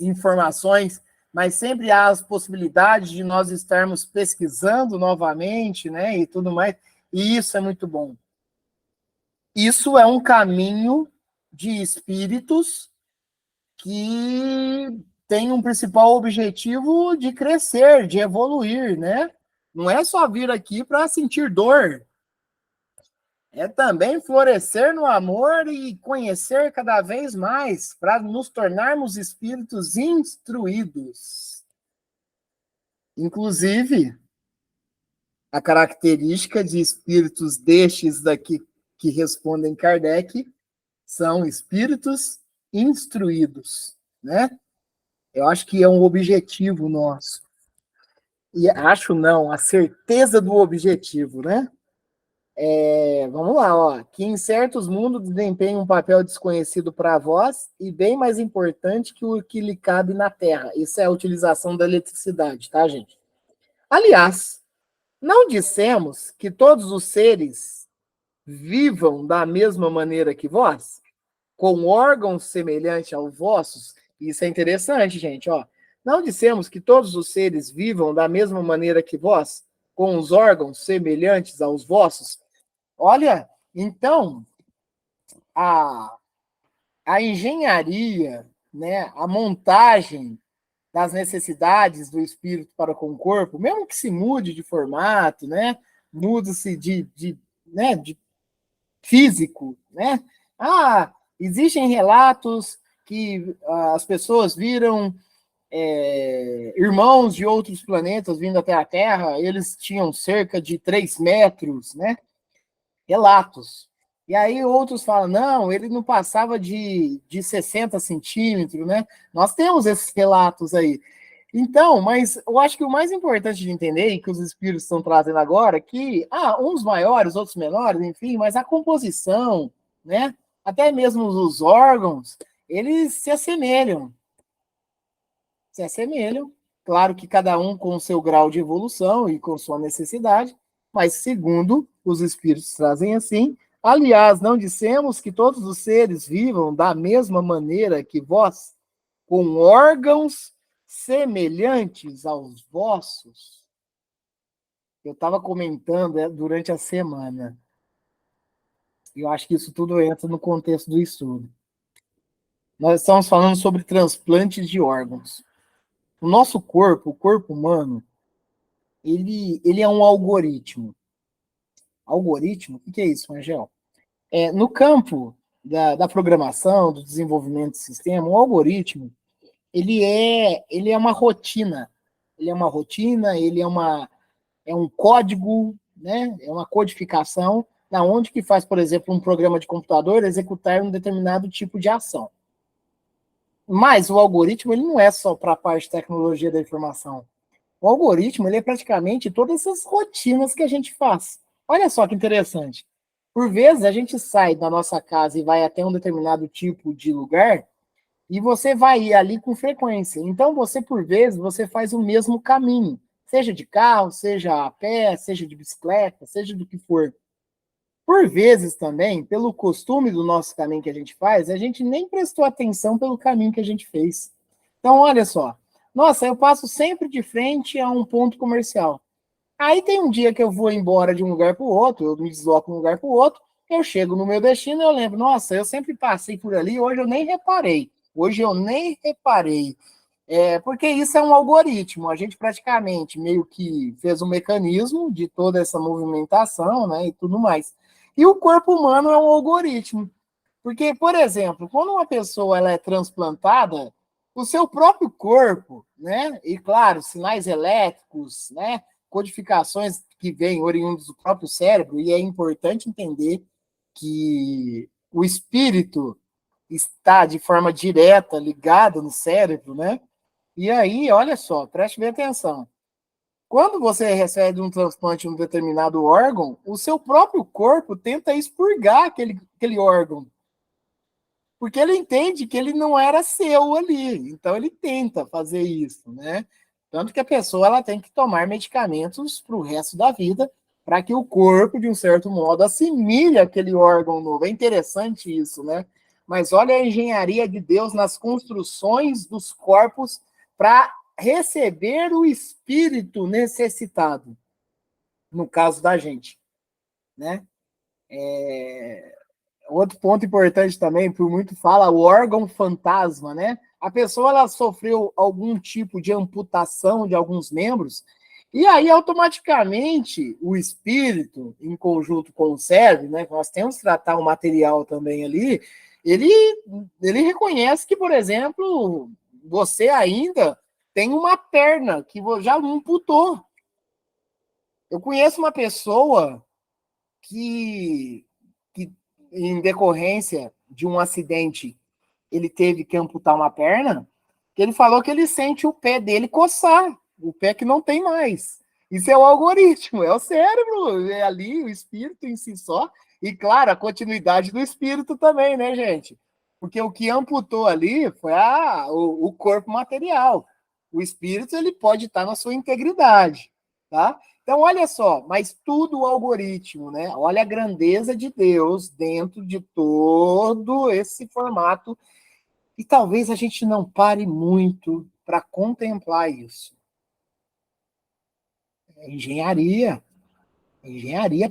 [SPEAKER 1] informações, mas sempre há as possibilidades de nós estarmos pesquisando novamente, né? E tudo mais. E isso é muito bom. Isso é um caminho de espíritos que tem um principal objetivo de crescer, de evoluir, né? Não é só vir aqui para sentir dor. É também florescer no amor e conhecer cada vez mais para nos tornarmos espíritos instruídos. Inclusive, a característica de espíritos destes daqui que respondem Kardec são espíritos instruídos, né? Eu acho que é um objetivo nosso. E acho não, a certeza do objetivo, né? Vamos lá, ó. Que em certos mundos desempenha um papel desconhecido para vós e bem mais importante que o que lhe cabe na Terra. Isso é a utilização da eletricidade, tá, gente? Aliás, não dissemos que todos os seres vivam da mesma maneira que vós, com órgãos semelhantes aos vossos? Isso é interessante, gente, ó. Não dissemos que todos os seres vivam da mesma maneira que vós, com os órgãos semelhantes aos vossos? Olha, então, a, a engenharia, né, a montagem das necessidades do espírito para com o corpo, mesmo que se mude de formato, né, muda-se de físico, né? Existem relatos que as pessoas viram irmãos de outros planetas vindo até a Terra, eles tinham cerca de 3 metros, né? Relatos. E aí outros falam, não, ele não passava de 60 centímetros, né? Nós temos esses relatos aí. Então, mas eu acho que o mais importante de entender, e que os espíritos estão trazendo agora, que, uns maiores, outros menores, enfim, mas a composição, né? Até mesmo os órgãos, eles se assemelham. Se assemelham. Claro que cada um com o seu grau de evolução e com sua necessidade, mas segundo os espíritos trazem assim, aliás, não dissemos que todos os seres vivam da mesma maneira que vós, com órgãos semelhantes aos vossos? Eu estava comentando durante a semana. Eu acho que isso tudo entra no contexto do estudo. Nós estamos falando sobre transplantes de órgãos. O nosso corpo, o corpo humano, ele é um algoritmo. Algoritmo? O que é isso, Angel? No campo da programação, do desenvolvimento do sistema, o algoritmo, ele é uma rotina. Ele é uma rotina, é um código, né? É uma codificação, na onde que faz, por exemplo, um programa de computador executar um determinado tipo de ação. Mas o algoritmo ele não é só para a parte de tecnologia da informação. O algoritmo ele é praticamente todas essas rotinas que a gente faz. Olha só que interessante. Por vezes a gente sai da nossa casa e vai até um determinado tipo de lugar e você vai ir ali com frequência. Então você, por vezes, você faz o mesmo caminho. Seja de carro, seja a pé, seja de bicicleta, seja do que for. Por vezes também, pelo costume do nosso caminho que a gente faz, a gente nem prestou atenção pelo caminho que a gente fez. Então, olha só. Nossa, eu passo sempre de frente a um ponto comercial. Aí tem um dia que eu vou embora de um lugar para o outro, eu me desloco de um lugar para o outro, eu chego no meu destino e eu lembro, nossa, eu sempre passei por ali, hoje eu nem reparei. Hoje eu nem reparei. Porque isso é um algoritmo. A gente praticamente meio que fez um mecanismo de toda essa movimentação, né, e tudo mais. E o corpo humano é um algoritmo. Porque, por exemplo, quando uma pessoa ela é transplantada, o seu próprio corpo, né, e claro, sinais elétricos, né, codificações que vêm oriundos do próprio cérebro, e é importante entender que o espírito está de forma direta ligado no cérebro, né? E aí, olha só, preste bem atenção. Quando você recebe um transplante de um determinado órgão, o seu próprio corpo tenta expurgar aquele órgão, porque ele entende que ele não era seu ali, então ele tenta fazer isso, né? Tanto que a pessoa ela tem que tomar medicamentos para o resto da vida, para que o corpo, de um certo modo, assimile aquele órgão novo. É interessante isso, né? Mas olha a engenharia de Deus nas construções dos corpos para receber o espírito necessitado, no caso da gente, né? Outro ponto importante também, por muito fala, o órgão fantasma, né? A pessoa ela sofreu algum tipo de amputação de alguns membros E aí, automaticamente, o espírito, em conjunto com o cérebro, né, nós temos que tratar o material também ali, ele, ele reconhece que, por exemplo, você ainda tem uma perna que já amputou. Eu conheço uma pessoa que em decorrência de um acidente, ele teve que amputar uma perna, que ele falou que ele sente o pé dele coçar, o pé que não tem mais. Isso é o algoritmo, é o cérebro, é ali o espírito em si só, e claro, a continuidade do espírito também, né, gente? Porque o que amputou ali foi o corpo material. O espírito, ele pode estar na sua integridade, tá? Então, olha só, mas tudo o algoritmo, né? Olha a grandeza de Deus dentro de todo esse formato. E talvez a gente não pare muito para contemplar isso. É engenharia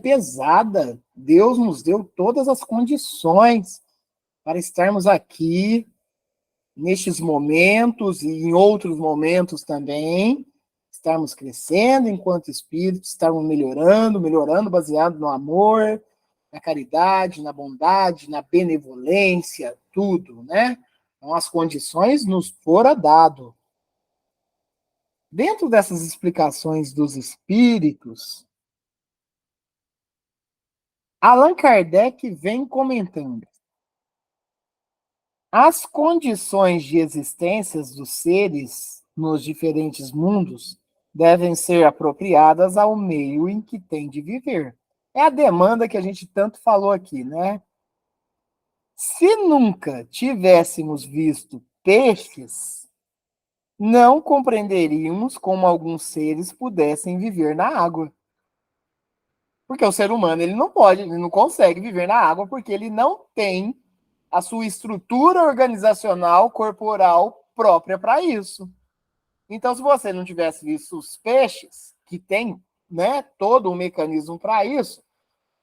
[SPEAKER 1] pesada. Deus nos deu todas as condições para estarmos aqui nestes momentos e em outros momentos também, estarmos crescendo enquanto espíritos, estarmos melhorando baseado no amor, na caridade, na bondade, na benevolência, tudo, né? Então, as condições nos foram dado. Dentro dessas explicações dos espíritos, Allan Kardec vem comentando: as condições de existência dos seres nos diferentes mundos devem ser apropriadas ao meio em que tem de viver. É a demanda que a gente tanto falou aqui, né? Se nunca tivéssemos visto peixes, não compreenderíamos como alguns seres pudessem viver na água. Porque o ser humano, ele não pode, ele não consegue viver na água porque ele não tem a sua estrutura organizacional corporal própria para isso. Então, se você não tivesse visto os peixes, que tem, né, todo um mecanismo para isso,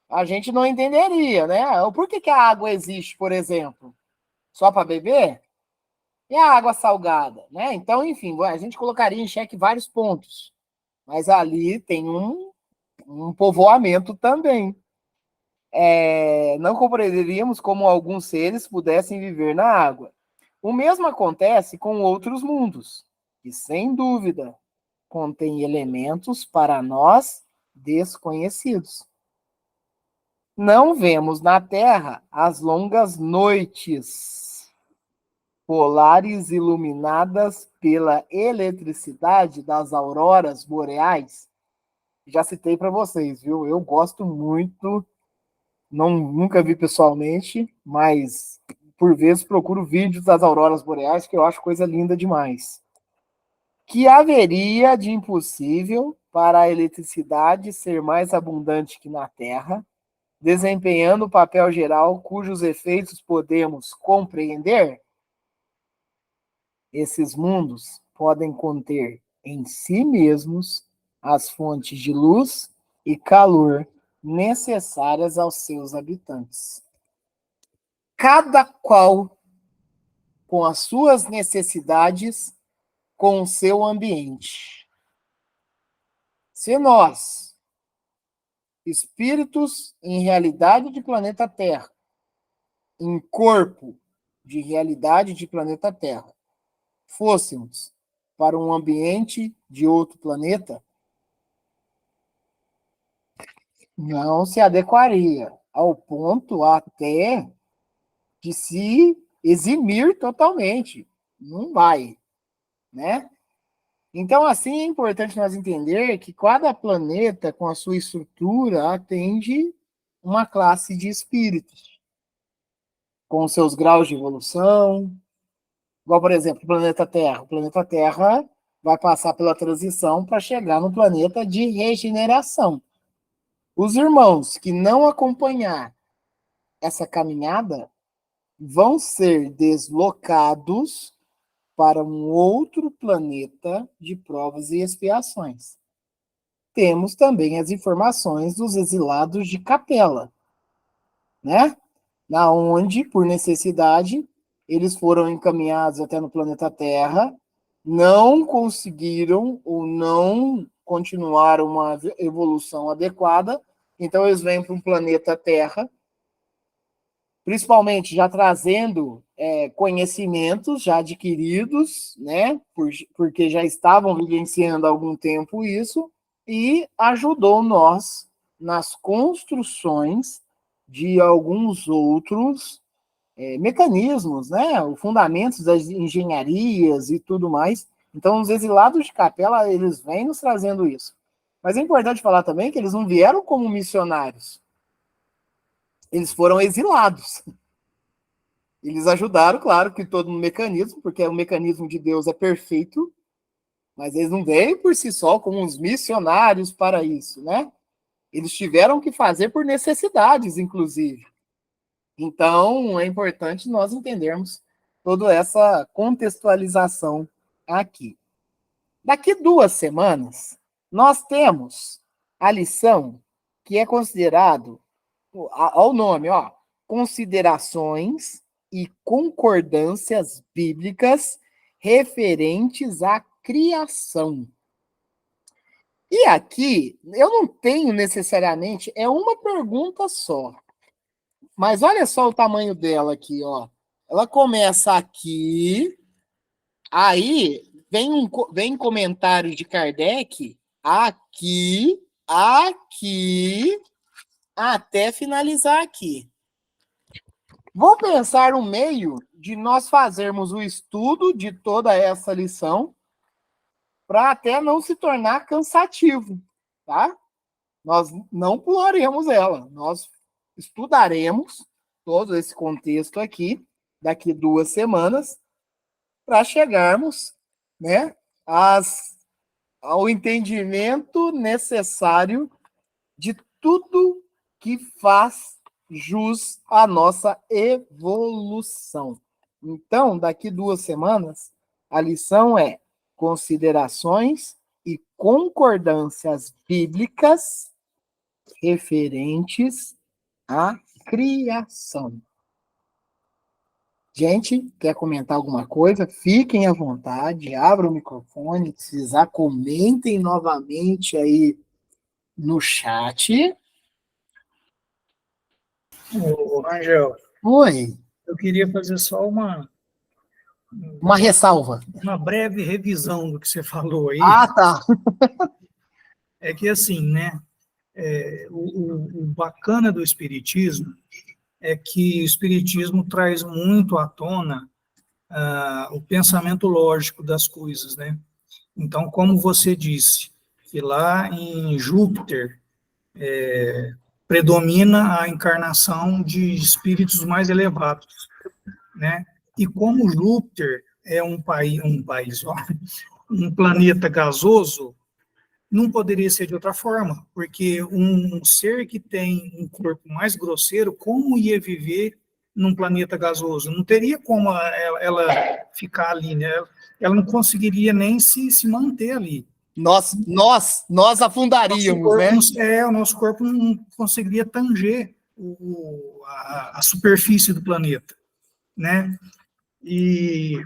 [SPEAKER 1] a gente não entenderia, né? Por que a água existe, por exemplo? Só para beber? E a água salgada, né? Então, enfim, a gente colocaria em xeque vários pontos. Mas ali tem um povoamento também. Não compreenderíamos como alguns seres pudessem viver na água. O mesmo acontece com outros mundos, que, sem dúvida, contêm elementos para nós desconhecidos. Não vemos na Terra as longas noites polares iluminadas pela eletricidade das auroras boreais. Já citei para vocês, viu? Eu gosto muito, nunca vi pessoalmente, mas por vezes procuro vídeos das auroras boreais, que eu acho coisa linda demais. Que haveria de impossível para a eletricidade ser mais abundante que na Terra, desempenhando o papel geral cujos efeitos podemos compreender? Esses mundos podem conter em si mesmos as fontes de luz e calor necessárias aos seus habitantes. Cada qual com as suas necessidades, com o seu ambiente. Se nós, espíritos em realidade de planeta Terra, em corpo de realidade de planeta Terra, fôssemos para um ambiente de outro planeta, não se adequaria ao ponto até de se eximir totalmente. Não vai, né? Então, assim, é importante nós entender que cada planeta, com a sua estrutura, atende uma classe de espíritos, com seus graus de evolução. Igual, por exemplo, o planeta Terra. O planeta Terra vai passar pela transição para chegar no planeta de regeneração. Os irmãos que não acompanhar essa caminhada vão ser deslocados para um outro planeta de provas e expiações. Temos também as informações dos exilados de Capela, né? Na onde, por necessidade, eles foram encaminhados até no planeta Terra, não conseguiram ou não continuar uma evolução adequada, então eles vêm para um planeta Terra, principalmente já trazendo conhecimentos já adquiridos, né, porque já estavam vivenciando há algum tempo isso, e ajudou nós nas construções de alguns outros mecanismos, né, os fundamentos das engenharias e tudo mais. Então, os exilados de Capela, eles vêm nos trazendo isso. Mas é importante falar também que eles não vieram como missionários. Eles foram exilados. Eles ajudaram, claro, que todo um mecanismo, porque o mecanismo de Deus é perfeito, mas eles não veio por si só como uns missionários para isso, né? Eles tiveram que fazer por necessidades, inclusive. Então, é importante nós entendermos toda essa contextualização aqui. Daqui 2 semanas, nós temos a lição que é considerado, ao nome, ó, Considerações e Concordâncias Bíblicas referentes à criação. E aqui, eu não tenho necessariamente, é uma pergunta só. Mas olha só o tamanho dela aqui, ó. Ela começa aqui, aí vem comentário de Kardec aqui, até finalizar aqui. Vou pensar um meio de nós fazermos o estudo de toda essa lição para até não se tornar cansativo, tá? Nós não pularemos ela, nós estudaremos todo esse contexto aqui, daqui 2 semanas, para chegarmos, né, ao entendimento necessário de tudo que faz jus à nossa evolução. Então, daqui 2 semanas, a lição é considerações e concordâncias bíblicas referentes à criação. Gente, quer comentar alguma coisa? Fiquem à vontade, abram o microfone, se precisar, comentem novamente aí no chat.
[SPEAKER 3] Ô, Angel,
[SPEAKER 1] Oi,
[SPEAKER 3] eu queria fazer só
[SPEAKER 1] uma ressalva.
[SPEAKER 3] uma breve revisão do que você falou aí.
[SPEAKER 1] Ah, tá.
[SPEAKER 3] É que assim, né? O bacana do Espiritismo é que o Espiritismo traz muito à tona o pensamento lógico das coisas, né? Então, como você disse, que lá em Júpiter predomina a encarnação de espíritos mais elevados, né? E como Júpiter é um planeta gasoso, não poderia ser de outra forma, porque um ser que tem um corpo mais grosseiro, como ia viver num planeta gasoso? Não teria como ela ficar ali, né? Ela não conseguiria nem se manter ali.
[SPEAKER 1] Nós afundaríamos, né?
[SPEAKER 3] O nosso corpo não conseguiria tanger a superfície do planeta, né? E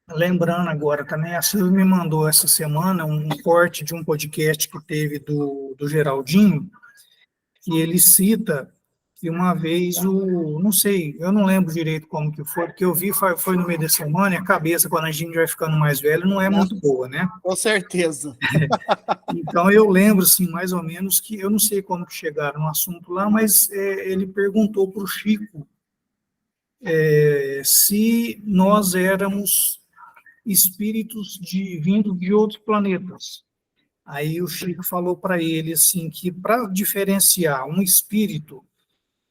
[SPEAKER 3] lembrando agora também, a Silvia me mandou essa semana um corte de um podcast que teve do Geraldinho, que ele cita que uma vez não sei, eu não lembro direito como que foi, porque eu vi foi no meio da semana e a cabeça, quando a gente vai ficando mais velho, não é muito boa, né?
[SPEAKER 1] Com certeza.
[SPEAKER 3] Então, eu lembro, assim, mais ou menos, que eu não sei como que chegaram no assunto lá, mas ele perguntou para o Chico se nós éramos espíritos vindos de outros planetas. Aí o Chico falou para ele assim que para diferenciar um espírito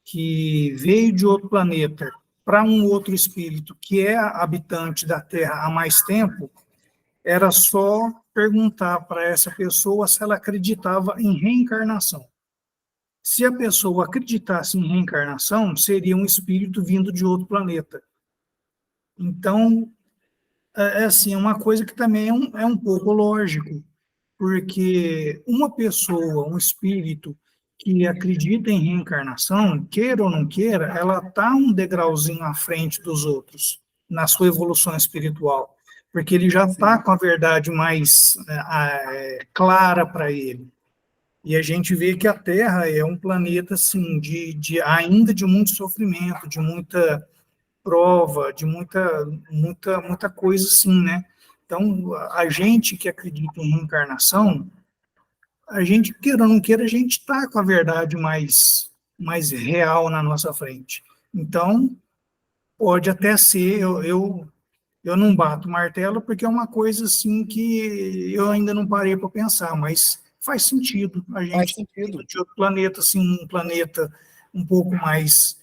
[SPEAKER 3] que veio de outro planeta para um outro espírito que é habitante da Terra há mais tempo, era só perguntar para essa pessoa se ela acreditava em reencarnação. Se a pessoa acreditasse em reencarnação, seria um espírito vindo de outro planeta. Então, assim, uma coisa que também é um pouco lógico, porque uma pessoa, um espírito que acredita em reencarnação, queira ou não queira, ela está um degrauzinho à frente dos outros na sua evolução espiritual, porque ele já está com a verdade mais clara para ele. E a gente vê que a Terra é um planeta assim, ainda de muito sofrimento, de muita prova, de muita coisa assim, né? Então, a gente que acredita em reencarnação, a gente, queira ou não queira, a gente está com a verdade mais real na nossa frente. Então, pode até ser, eu não bato martelo porque é uma coisa assim que eu ainda não parei para pensar, mas faz sentido. A
[SPEAKER 1] Faz
[SPEAKER 3] gente
[SPEAKER 1] sentido.
[SPEAKER 3] de outro planeta, assim, um planeta um pouco mais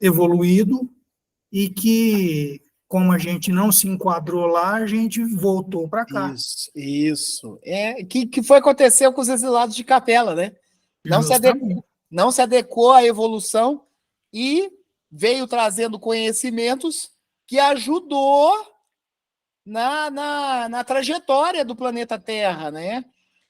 [SPEAKER 3] evoluído e que, como a gente não se enquadrou lá, a gente voltou para cá.
[SPEAKER 1] Isso. Que foi aconteceu com os exilados de Capela, né?
[SPEAKER 3] Justamente.
[SPEAKER 1] Não se adequou à evolução e veio trazendo conhecimentos que ajudou na trajetória do planeta Terra, né?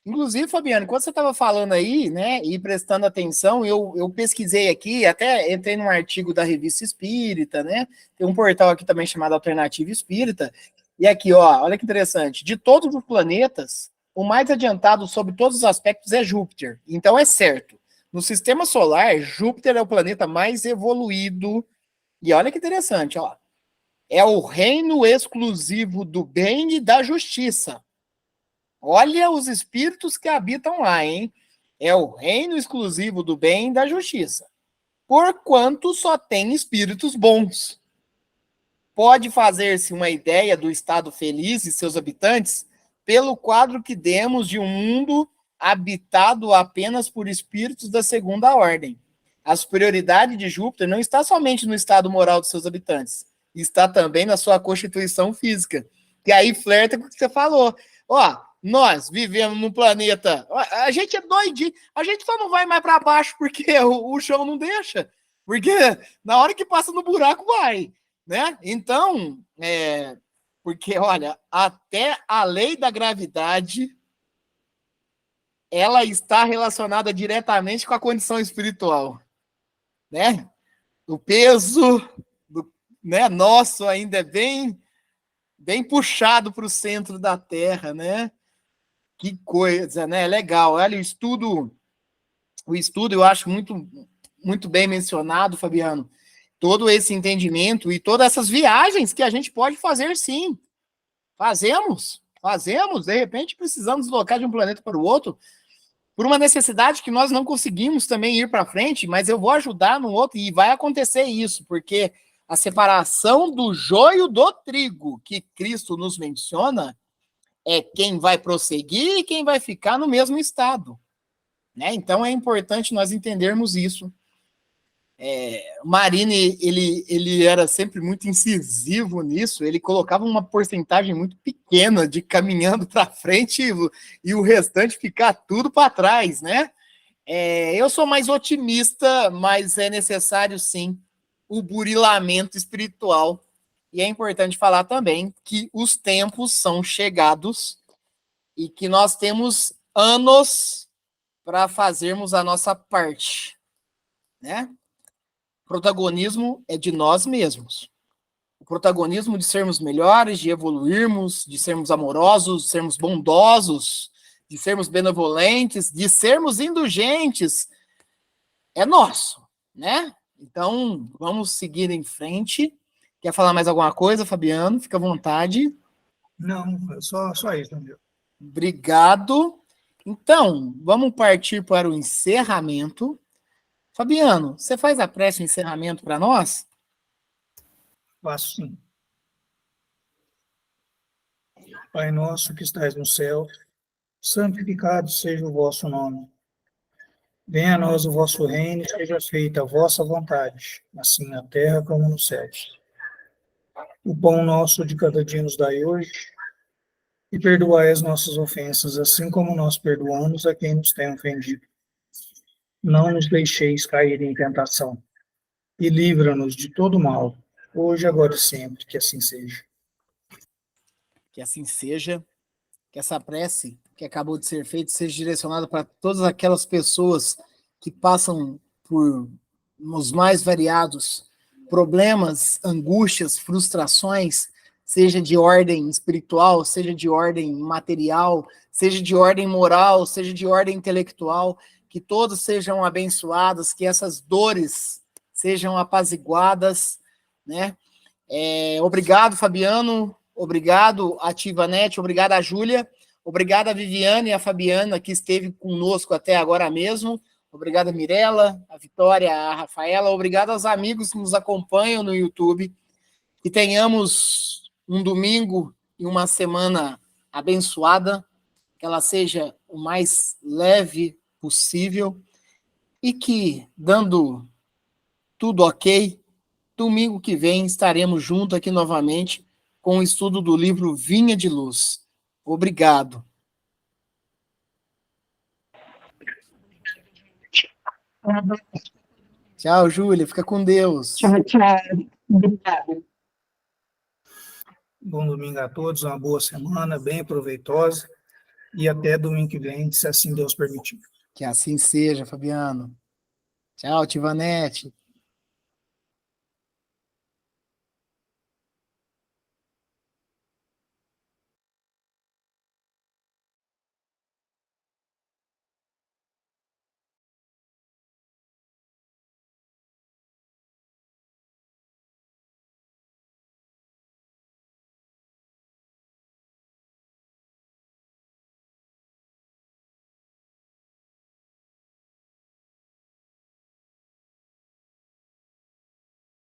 [SPEAKER 1] Inclusive, Fabiano, quando você estava falando aí, né, e prestando atenção, eu pesquisei aqui, até entrei num artigo da Revista Espírita, né? Tem um portal aqui também chamado Alternativa Espírita, e aqui, ó, olha que interessante, de todos os planetas, o mais adiantado sobre todos os aspectos é Júpiter. Então é certo. No sistema solar, Júpiter é o planeta mais evoluído. E olha que interessante, ó. É o reino exclusivo do bem e da justiça. Olha os espíritos que habitam lá, hein? É o reino exclusivo do bem e da justiça. Porquanto só tem espíritos bons. Pode fazer-se uma ideia do estado feliz e seus habitantes pelo quadro que demos de um mundo habitado apenas por espíritos da segunda ordem. A superioridade de Júpiter não está somente no estado moral de seus habitantes, está também na sua constituição física. Que aí flerta com o que você falou. Ó, nós vivemos num planeta... A gente é doidinho. A gente só não vai mais para baixo porque o chão não deixa. Porque na hora que passa no buraco, vai. Né? Então, porque, olha, até a lei da gravidade ela está relacionada diretamente com a condição espiritual. Né? O peso né, nosso ainda é bem puxado para o centro da Terra, né? Que coisa, né? Legal. Olha, o estudo eu acho muito bem mencionado, Fabiano. Todo esse entendimento e todas essas viagens que a gente pode fazer, sim. Fazemos. De repente, precisamos deslocar de um planeta para o outro por uma necessidade que nós não conseguimos também ir para frente, mas eu vou ajudar no outro e vai acontecer isso, porque a separação do joio do trigo que Cristo nos menciona é quem vai prosseguir e quem vai ficar no mesmo estado. Né? Então é importante nós entendermos isso. Marini, ele era sempre muito incisivo nisso, ele colocava uma porcentagem muito pequena de caminhando para frente e o restante ficar tudo para trás, né? Eu sou mais otimista, mas é necessário, sim, o burilamento espiritual. E é importante falar também que os tempos são chegados e que nós temos anos para fazermos a nossa parte, né? O protagonismo é de nós mesmos. O protagonismo de sermos melhores, de evoluirmos, de sermos amorosos, de sermos bondosos, de sermos benevolentes, de sermos indulgentes, é nosso, né? Então, vamos seguir em frente. Quer falar mais alguma coisa, Fabiano? Fica à vontade.
[SPEAKER 3] Não, só isso, meu.
[SPEAKER 1] Obrigado. Então, vamos partir para o encerramento. Fabiano, você faz a prece de encerramento para nós?
[SPEAKER 3] Faço sim. Pai nosso que estais no céu, santificado seja o vosso nome. Venha a nós o vosso reino, seja feita a vossa vontade, assim na terra como no céu. O pão nosso de cada dia nos dai hoje, e perdoai as nossas ofensas, assim como nós perdoamos a quem nos tem ofendido. Não nos deixeis cair em tentação, e livra-nos de todo mal, hoje, agora e sempre, que assim seja.
[SPEAKER 1] Que assim seja, que essa prece que acabou de ser feita seja direcionada para todas aquelas pessoas que passam por os mais variados problemas, angústias, frustrações, seja de ordem espiritual, seja de ordem material, seja de ordem moral, seja de ordem intelectual, que todos sejam abençoados, que essas dores sejam apaziguadas, né? Obrigado, Fabiano, obrigado, Ativanet, obrigado a Júlia, obrigado a Viviane e a Fabiana, que esteve conosco até agora mesmo, obrigado a Mirella, a Vitória, a Rafaela, obrigado aos amigos que nos acompanham no YouTube, que tenhamos um domingo e uma semana abençoada, que ela seja o mais leve possível, e que, dando tudo ok, domingo que vem estaremos juntos aqui novamente com o estudo do livro Vinha de Luz. Obrigado. Tchau, Júlia. Fica com Deus.
[SPEAKER 4] Tchau, tchau. Obrigada.
[SPEAKER 3] Bom domingo a todos, uma boa semana, bem proveitosa, e até domingo que vem, se assim Deus permitir.
[SPEAKER 1] Que assim seja, Fabiano. Tchau, Tivanete.